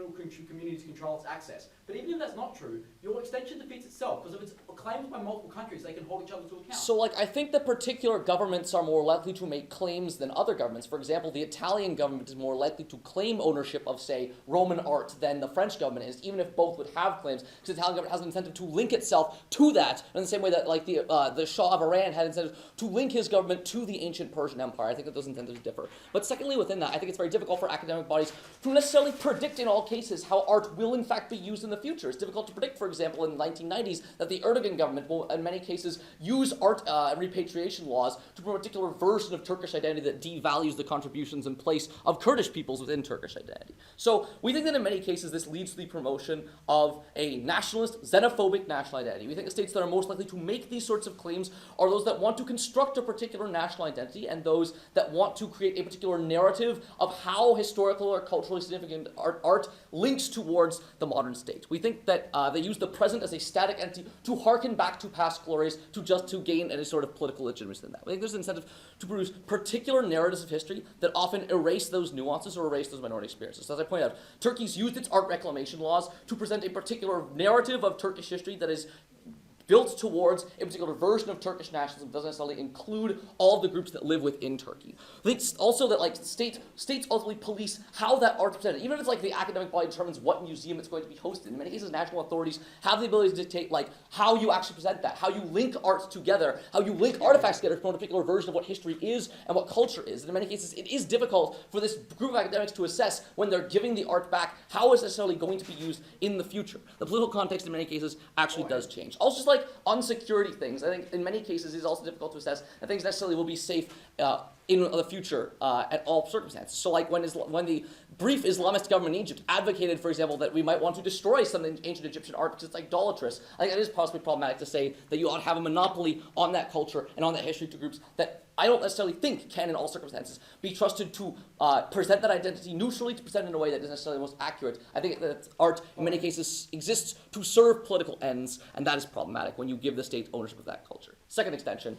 communities control its access. But even if that's not true, your extension defeats itself, because if it's claims by multiple countries, they can hold each other to account. So, like, I think that particular governments are more likely to make claims than other governments. For example, the Italian government is more likely to claim ownership of, say, Roman art than the French government is, even if both would have claims, because the Italian government has an incentive to link itself to that, in the same way that, like, the Shah of Iran had incentive to link his government to the ancient Persian Empire. I think that those incentives differ. But secondly, within that, I think it's very difficult for academic bodies to necessarily predict in all cases how art will in fact be used in the future. It's difficult to predict, for example, in the 1990s, that the Erdogan government will, in many cases, use art repatriation laws to promote a particular version of Turkish identity that devalues the contributions and place of Kurdish peoples within Turkish identity. So we think that in many cases this leads to the promotion of a nationalist, xenophobic national identity. We think the states that are most likely to make these sorts of claims are those that want to construct a particular national identity and those that want to create a particular narrative of how historical or culturally significant art links towards the modern state. We think that they use the present as a static entity to harken back to past glories to gain any sort of political legitimacy in that. We think there's an incentive to produce particular narratives of history that often erase those nuances or erase those minority experiences. So as I pointed out, Turkey's used its art reclamation laws to present a particular narrative of Turkish history that is built towards a particular version of Turkish nationalism, doesn't necessarily include all of the groups that live within Turkey. I think also that like states ultimately police how that art is presented. Even if it's like the academic body determines what museum it's going to be hosted. In many cases, national authorities have the ability to dictate like how you actually present that, how you link art together, how you link artifacts together to promote a particular version of what history is and what culture is. And in many cases, it is difficult for this group of academics to assess when they're giving the art back how it's necessarily going to be used in the future. The political context in many cases actually does change. Also, just like on security things, I think in many cases it's also difficult to assess that things necessarily will be safe in the future at all circumstances. So like when the brief Islamist government in Egypt advocated, for example, that we might want to destroy some ancient Egyptian art because it's idolatrous, I think it is possibly problematic to say that you ought to have a monopoly on that culture and on that history to groups that I don't necessarily think can, in all circumstances, be trusted to present that identity neutrally, to present it in a way that isn't necessarily the most accurate. I think that art, in many cases, exists to serve political ends, and that is problematic when you give the state ownership of that culture. Second extension,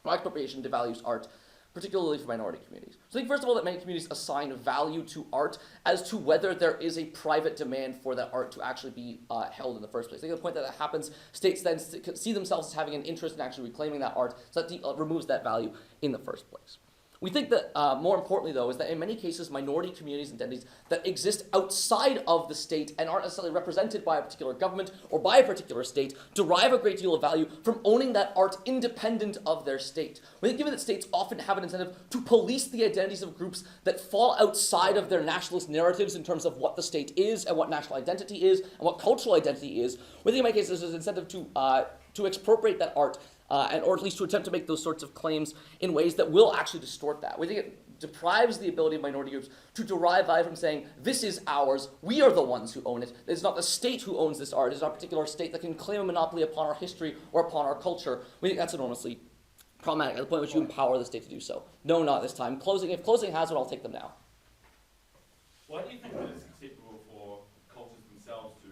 expropriation devalues art, particularly for minority communities. So I think, first of all, that many communities assign value to art as to whether there is a private demand for that art to actually be held in the first place. I think the point that happens, states then see themselves as having an interest in actually reclaiming that art, so that removes that value in the first place. We think that, more importantly, though, is that in many cases, minority communities and identities that exist outside of the state and aren't necessarily represented by a particular government or by a particular state derive a great deal of value from owning that art independent of their state. We think given that states often have an incentive to police the identities of groups that fall outside of their nationalist narratives in terms of what the state is and what national identity is and what cultural identity is, we think in many cases there's an incentive to expropriate that art or at least to attempt to make those sorts of claims in ways that will actually distort that. We think it deprives the ability of minority groups to derive value from saying, this is ours, we are the ones who own it. It's not the state who owns this art, it's not a particular state that can claim a monopoly upon our history or upon our culture. We think that's enormously problematic at the point at which you empower the state to do so. No, not this time. If closing has one, I'll take them now. Why do you think that it's acceptable for cultures themselves to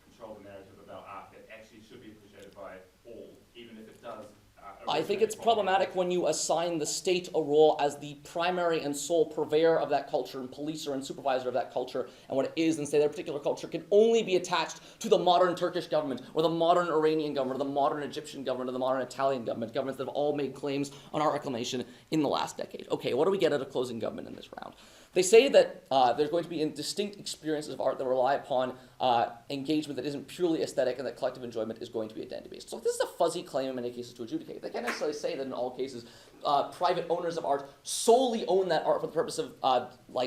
control the narrative about art that actually should be appreciated by all, even if it does? I think it's problematic when you assign the state a role as the primary and sole purveyor of that culture and policer and supervisor of that culture and what it is, and say that a particular culture can only be attached to the modern Turkish government or the modern Iranian government or the modern Egyptian government or the modern Italian government, governments that have all made claims on art reclamation in the last decade. Okay, what do we get at a closing government in this round? They say that there's going to be distinct experiences of art that rely upon engagement that isn't purely aesthetic and that collective enjoyment is going to be identity-based. So this is a fuzzy claim in many cases to adjudicate. They can't necessarily say that in all cases private owners of art solely own that art for the purpose of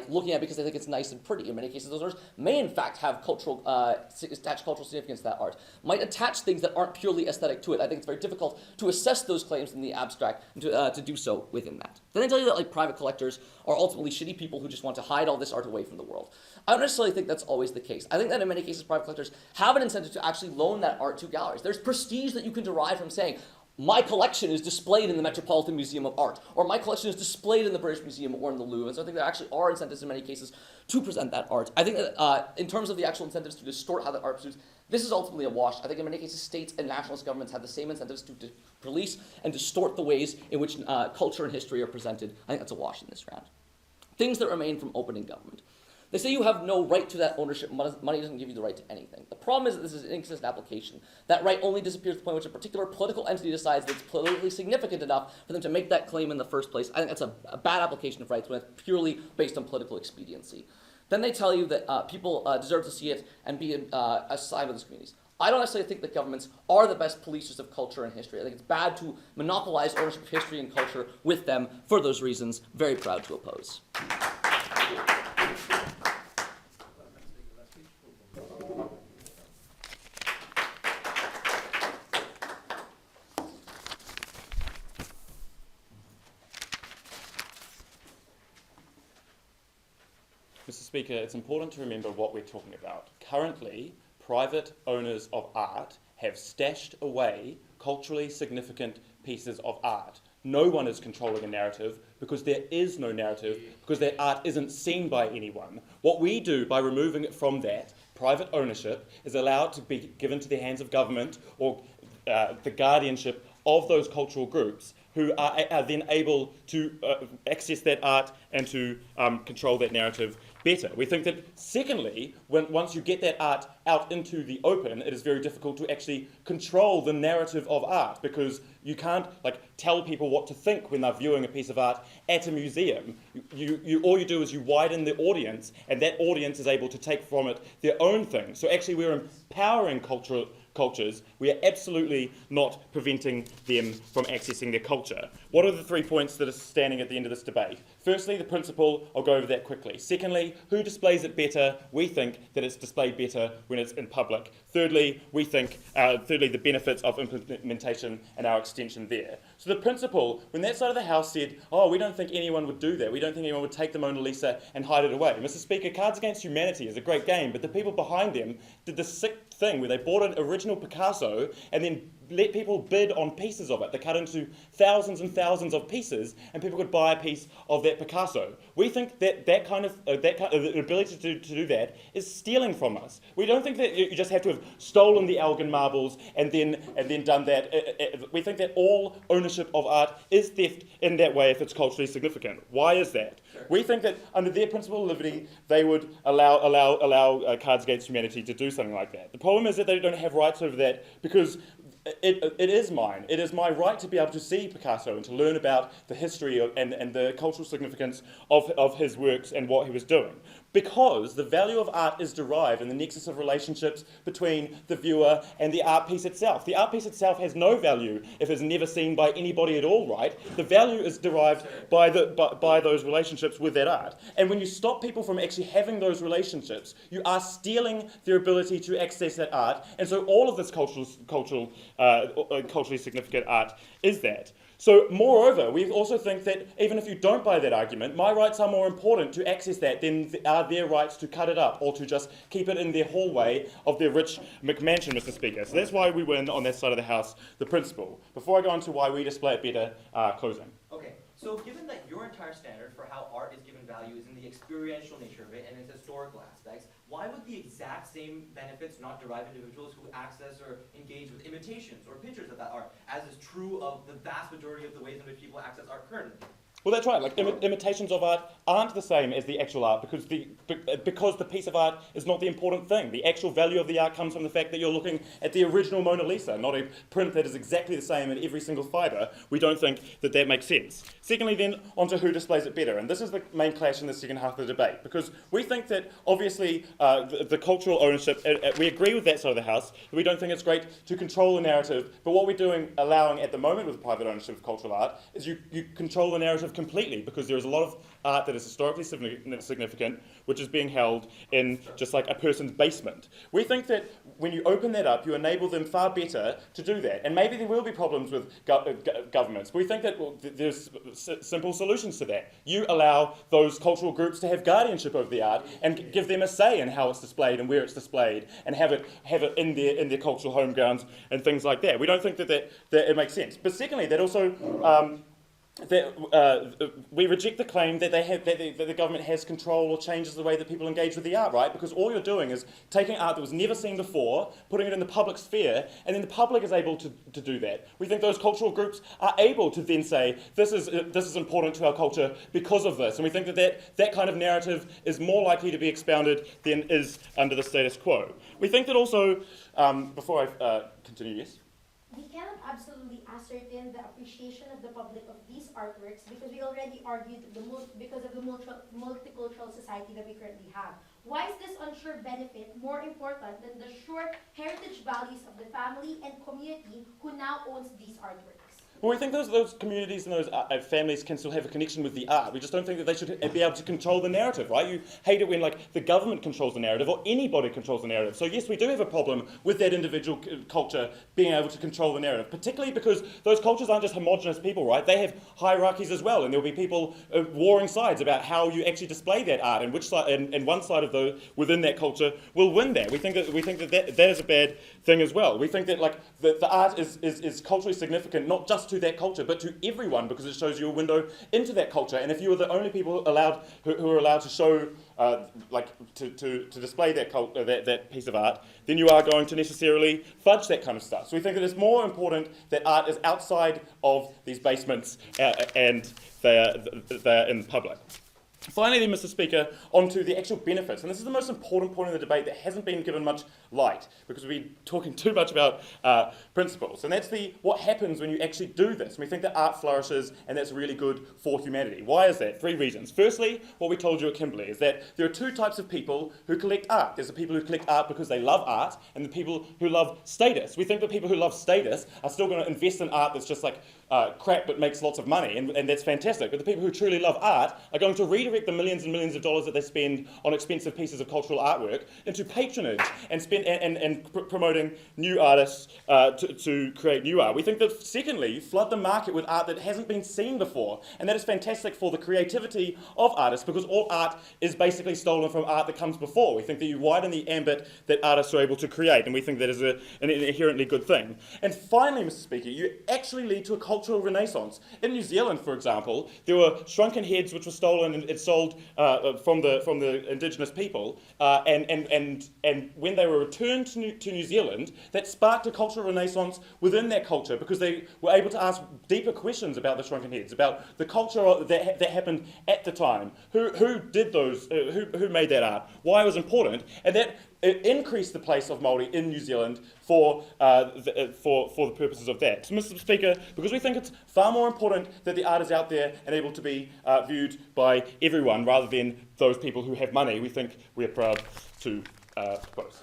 looking at it because they think it's nice and pretty. In many cases, those owners may in fact have attach cultural significance to that art, might attach things that aren't purely aesthetic to it. I think it's very difficult to assess those claims in the abstract and to do so within that. Then they tell you that private collectors are ultimately shitty people who just want to hide all this art away from the world. I don't necessarily think that's always the case. I think that in many cases, private collectors have an incentive to actually loan that art to galleries. There's prestige that you can derive from saying, my collection is displayed in the Metropolitan Museum of Art, or my collection is displayed in the British Museum or in the Louvre. And so I think there actually are incentives in many cases to present that art. I think that in terms of the actual incentives to distort how that art pursues, this is ultimately a wash. I think in many cases, states and nationalist governments have the same incentives to police and distort the ways in which culture and history are presented. I think that's a wash in this round. Things that remain from opening government. They say you have no right to that ownership. Money doesn't give you the right to anything. The problem is that this is an inconsistent application. That right only disappears at the point at which a particular political entity decides that it's politically significant enough for them to make that claim in the first place. I think that's a bad application of rights when it's purely based on political expediency. Then they tell you that people deserve to see it and be assigned with these communities. I don't necessarily think that governments are the best policers of culture and history. I think it's bad to monopolize ownership of history and culture with them for those reasons. Very proud to oppose. Mr. Speaker, it's important to remember what we're talking about. Currently, private owners of art have stashed away culturally significant pieces of art. No one is controlling a narrative because there is no narrative, because that art isn't seen by anyone. What we do by removing it from that private ownership is allow it to be given to the hands of government or the guardianship of those cultural groups who are then able to access that art and to control that narrative better. We think that, secondly, once you get that art out into the open, it is very difficult to actually control the narrative of art, because you can't tell people what to think when they're viewing a piece of art at a museum. All you do is you widen the audience, and that audience is able to take from it their own thing. So actually we're empowering cultures. We are absolutely not preventing them from accessing their culture. What are the 3 points that are standing at the end of this debate? Firstly, the principle, I'll go over that quickly. Secondly, who displays it better? We think that it's displayed better when it's in public. Thirdly, we think, the benefits of implementation and our extension there. So the principle, when that side of the House said, oh, we don't think anyone would do that, we don't think anyone would take the Mona Lisa and hide it away. Mr. Speaker, Cards Against Humanity is a great game, but the people behind them did the sick thing where they bought an original Picasso and then let people bid on pieces of it. They cut into thousands and thousands of pieces, and people could buy a piece of that Picasso. We think that the ability to do that is stealing from us. We don't think that you just have to have stolen the Elgin marbles and then done that. We think that all ownership of art is theft in that way if it's culturally significant. Why is that? Sure. We think that under their principle of liberty, they would allow Cards Against Humanity to do something like that. The problem is that they don't have rights over that because it is mine. It is my right to be able to see Picasso and to learn about the history and the cultural significance of his works and what he was doing. Because the value of art is derived in the nexus of relationships between the viewer and the art piece itself. The art piece itself has no value if it's never seen by anybody at all, right? The value is derived by those relationships with that art. And when you stop people from actually having those relationships, you are stealing their ability to access that art. And so all of this culturally significant art is that. So, moreover, we also think that even if you don't buy that argument, my rights are more important to access that than are their rights to cut it up or to just keep it in their hallway of their rich McMansion, Mr. Speaker. So that's why we win on that side of the House, the principle. Before I go on to why we display it better, closing. Okay, so given that your entire standard for how art is given value is in the experiential nature of it and its historical aspects, why would the exact same benefits not derive individuals who access or engage with imitations or pictures of that art, as is true of the vast majority of the ways in which people access art currently? Well, that's right. Imitations of art aren't the same as the actual art because the piece of art is not the important thing. The actual value of the art comes from the fact that you're looking at the original Mona Lisa, not a print that is exactly the same in every single fibre. We don't think that makes sense. Secondly, then, onto who displays it better. And this is the main clash in the second half of the debate, because we think that, obviously, the cultural ownership, we agree with that side of the House, that we don't think it's great to control the narrative, but what we're allowing at the moment with private ownership of cultural art is you control the narrative completely, because there is a lot of art that is historically significant, which is being held in just like a person's basement. We think that when you open that up, you enable them far better to do that. And maybe there will be problems with governments, but we think that there's simple solutions to that. You allow those cultural groups to have guardianship over the art and give them a say in how it's displayed and where it's displayed, and have it in their cultural home grounds and things like that. We don't think that it makes sense. But secondly, that also we reject the claim that that the government has control or changes the way that people engage with the art, right? Because all you're doing is taking art that was never seen before, putting it in the public sphere, and then the public is able to do that. We think those cultural groups are able to then say, this is important to our culture because of this, and we think that kind of narrative is more likely to be expounded than is under the status quo. We think that also, before I continue, yes? We cannot absolutely ascertain the appreciation of the public of these artworks because we already argued because of the multicultural society that we currently have. Why is this unsure benefit more important than the sure heritage values of the family and community who now owns these artworks? Well, we think those communities and those families can still have a connection with the art. We just don't think that they should be able to control the narrative, right? You hate it when the government controls the narrative or anybody controls the narrative. So yes, we do have a problem with that individual culture being able to control the narrative, particularly because those cultures aren't just homogenous people, right? They have hierarchies as well, and there'll be people warring sides about how you actually display that art and which side, and one side of within that culture will win that. We think that is a bad thing as well. We think that the art is culturally significant, not just to that culture, but to everyone, because it shows you a window into that culture. And if you are the only people who are allowed to show, to display that piece of art, then you are going to necessarily fudge that kind of stuff. So we think that it's more important that art is outside of these basements and they're in the public. Finally, then, Mr. Speaker, on to the actual benefits. And this is the most important point in the debate that hasn't been given much light, because we've been talking too much about principles. And that's what happens when you actually do this. And we think that art flourishes, and that's really good for humanity. Why is that? 3 reasons. Firstly, what we told you at Kimberley is that there are 2 types of people who collect art. There's the people who collect art because they love art, and the people who love status. We think that people who love status are still going to invest in art that's just crap but makes lots of money, and that's fantastic. But the people who truly love art are going to redirect the millions and millions of dollars that they spend on expensive pieces of cultural artwork into patronage and promoting new artists to create new art. We think that, secondly, you flood the market with art that hasn't been seen before, and that is fantastic for the creativity of artists, because all art is basically stolen from art that comes before. We think that you widen the ambit that artists are able to create, and we think that is an inherently good thing. And finally, Mr. Speaker, you actually lead to a cultural renaissance. In New Zealand, for example, there were shrunken heads which were stolen and sold from the indigenous people, and when they were returned to New Zealand, that sparked a cultural renaissance within that culture, because they were able to ask deeper questions about the shrunken heads, about the culture that happened at the time, who did those, who made that art, why it was important, and that it increased the place of Māori in New Zealand for the purposes of that. So, Mr. Speaker, because we think it's far more important that the art is out there and able to be viewed by everyone rather than those people who have money, we think we are proud to propose.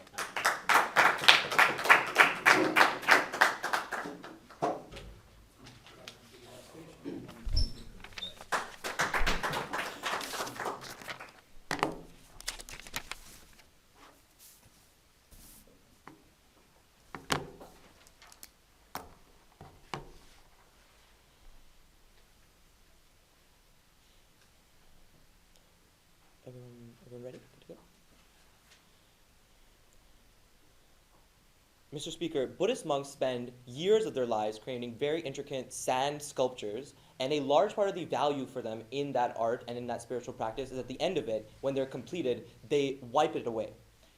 Everyone ready? Good to go? Mr. Speaker, Buddhist monks spend years of their lives creating very intricate sand sculptures, and a large part of the value for them in that art and in that spiritual practice is at the end of it, when they're completed, they wipe it away.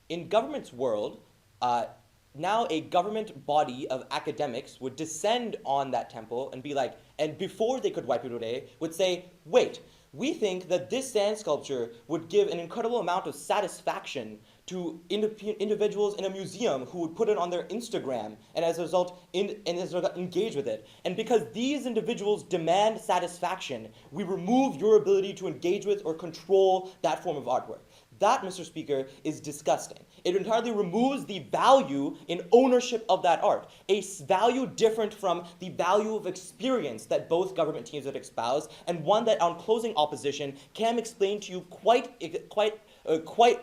In government's world, now a government body of academics would descend on that temple and be like, and before they could wipe it away, would say, wait, we think that this sand sculpture would give an incredible amount of satisfaction to individuals in a museum who would put it on their Instagram and as a result engage with it. And because these individuals demand satisfaction, we remove your ability to engage with or control that form of artwork. That, Mr. Speaker, is disgusting. It entirely removes the value in ownership of that art, a value different from the value of experience that both government teams would espouse, and one that, on closing opposition, Cam explained to you quite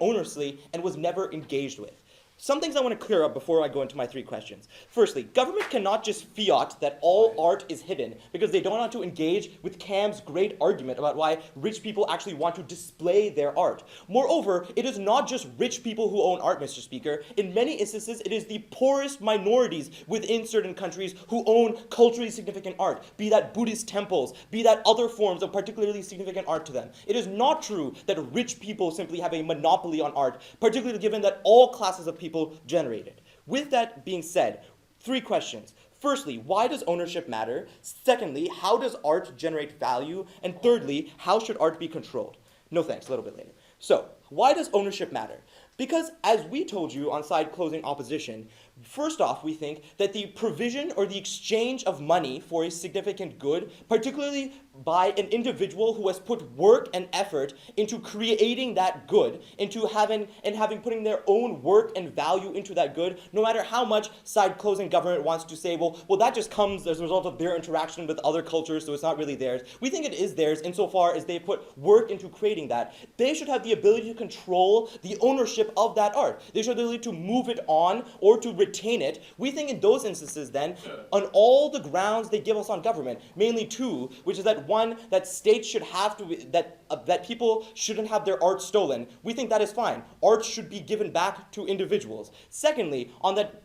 honestly and was never engaged with. Some things I want to clear up before I go into my 3 questions. Firstly, government cannot just fiat that all art is hidden because they don't want to engage with Cam's great argument about why rich people actually want to display their art. Moreover, it is not just rich people who own art, Mr. Speaker. In many instances, it is the poorest minorities within certain countries who own culturally significant art, be that Buddhist temples, be that other forms of particularly significant art to them. It is not true that rich people simply have a monopoly on art, particularly given that all classes of people generate it. With that being said, 3 questions. Firstly, why does ownership matter? Secondly, how does art generate value? And thirdly, how should art be controlled? No thanks, a little bit later. So, why does ownership matter? Because as we told you on side closing opposition, first off, we think that the provision or the exchange of money for a significant good, particularly by an individual who has put work and effort into creating that good, into having putting their own work and value into that good, no matter how much side closing government wants to say, well, that just comes as a result of their interaction with other cultures, so it's not really theirs. We think it is theirs insofar as they put work into creating that. They should have the ability to control the ownership of that art. They should have the ability to move it on or to retain it. We think in those instances then, on all the grounds they give us on government, mainly 2, which is that 1, that states should have to, that people shouldn't have their art stolen. We think that is fine. Art should be given back to individuals. Secondly, on that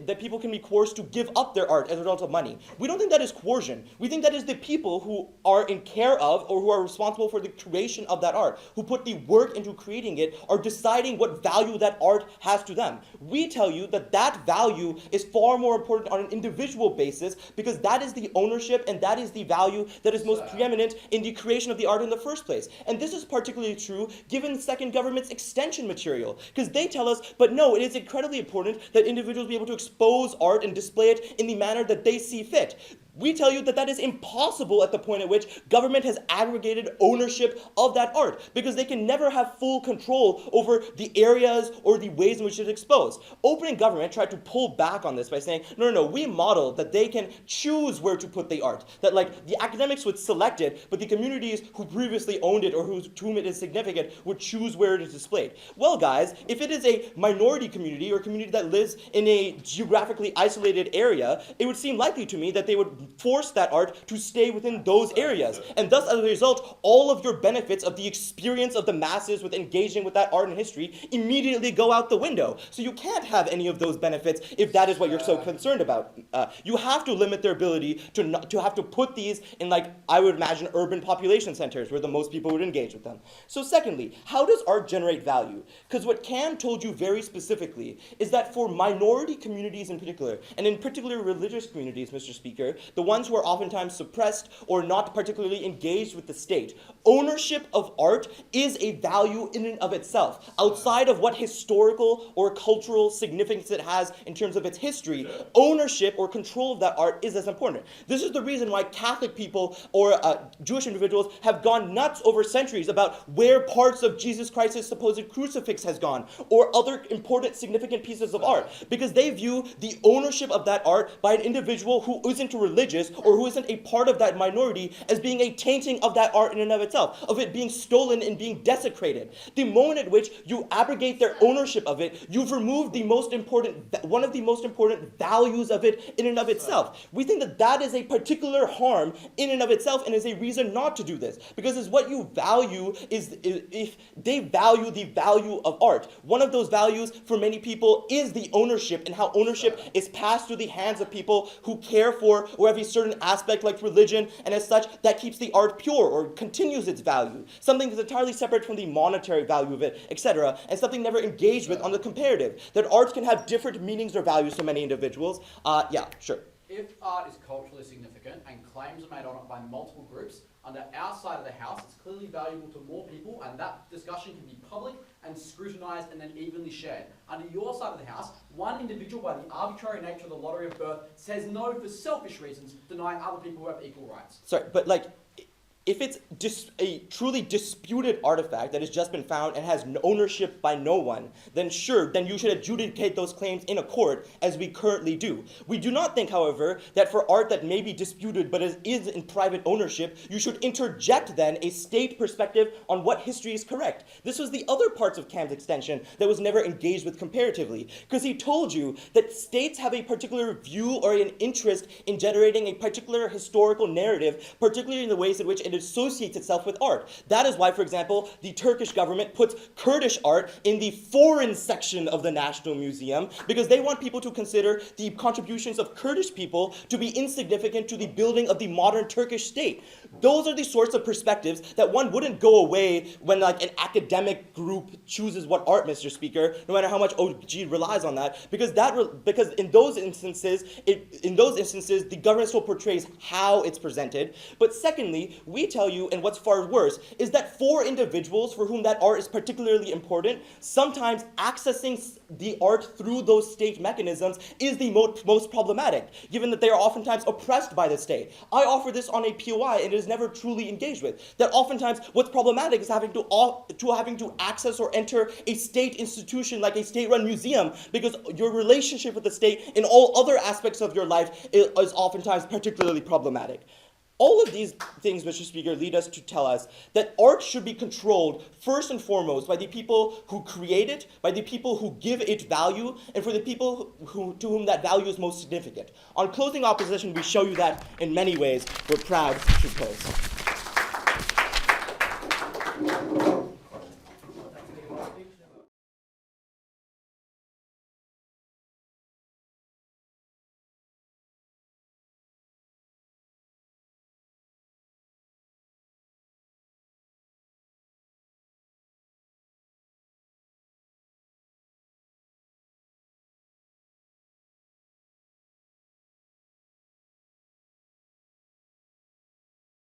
that people can be coerced to give up their art as a result of money. We don't think that is coercion. We think that is the people who are in care of or who are responsible for the creation of that art, who put the work into creating it, are deciding what value that art has to them. We tell you that that value is far more important on an individual basis because that is the ownership and that is the value that is most preeminent in the creation of the art in the first place. And this is particularly true given second government's extension material, because they tell us, but no, it is incredibly important that individuals be able to expose art and display it in the manner that they see fit. We tell you that that is impossible at the point at which government has aggregated ownership of that art, because they can never have full control over the areas or the ways in which it is exposed. Opening government tried to pull back on this by saying, no, we modeled that they can choose where to put the art, that like the academics would select it, but the communities who previously owned it or to whom it is significant would choose where it is displayed. Well, guys, if it is a minority community or a community that lives in a geographically isolated area, it would seem likely to me that they would force that art to stay within those areas. And thus, as a result, all of your benefits of the experience of the masses with engaging with that art and history immediately go out the window. So you can't have any of those benefits if that is what you're so concerned about. You have to limit their ability to have to put these in, like, I would imagine, urban population centers where the most people would engage with them. So secondly, how does art generate value? Because what Cam told you very specifically is that for minority communities in particular, and in particular religious communities, Mr. Speaker, the ones who are oftentimes suppressed or not particularly engaged with the state, ownership of art is a value in and of itself. Outside of what historical or cultural significance it has in terms of its history, ownership or control of that art is as important. This is the reason why Catholic people or Jewish individuals have gone nuts over centuries about where parts of Jesus Christ's supposed crucifix has gone, or other important significant pieces of art, because they view the ownership of that art by an individual who isn't religious or who isn't a part of that minority as being a tainting of that art in and of itself, of it being stolen and being desecrated. The moment at which you abrogate their ownership of it, you've removed the most important, one of the most important values of it in and of itself. We think that that is a particular harm in and of itself and is a reason not to do this, because it's what you value is if they value the value of art. One of those values for many people is the ownership, and how ownership is passed through the hands of people who care for or have a certain aspect like religion, and as such that keeps the art pure or continues its value. Something that's entirely separate from the monetary value of it, etc., and something never engaged with on the comparative. That art can have different meanings or values to many individuals. Yeah, sure. If art is culturally significant and claims are made on it by multiple groups, under our side of the house, it's clearly valuable to more people, and that discussion can be public and scrutinised and then evenly shared. Under your side of the house, one individual, by the arbitrary nature of the lottery of birth, says no for selfish reasons, denying other people who have equal rights. Sorry, but like, if it's a truly disputed artifact that has just been found and has ownership by no one, then sure, then you should adjudicate those claims in a court, as we currently do. We do not think, however, that for art that may be disputed but is in private ownership, you should interject then a state perspective on what history is correct. This was the other parts of Cam's extension that was never engaged with comparatively, because he told you that states have a particular view or an interest in generating a particular historical narrative, particularly in the ways in which it associates itself with art. That is why, for example, the Turkish government puts Kurdish art in the foreign section of the National Museum, because they want people to consider the contributions of Kurdish people to be insignificant to the building of the modern Turkish state. Those are the sorts of perspectives that one wouldn't go away when like an academic group chooses what art, Mr. Speaker, no matter how much OG relies on that, because in those instances, the government still portrays how it's presented. But secondly, we tell you, and what's far worse, is that for individuals for whom that art is particularly important, sometimes accessing the art through those state mechanisms is the most problematic, given that they are oftentimes oppressed by the state. I offer this on a POI, and it is never truly engaged with. That oftentimes what's problematic is having to access or enter a state institution like a state-run museum, because your relationship with the state in all other aspects of your life is oftentimes particularly problematic. All of these things, Mr. Speaker, lead us to tell us that art should be controlled first and foremost by the people who create it, by the people who give it value, and for the people to whom that value is most significant. On closing opposition, we show you that in many ways. We're proud to oppose.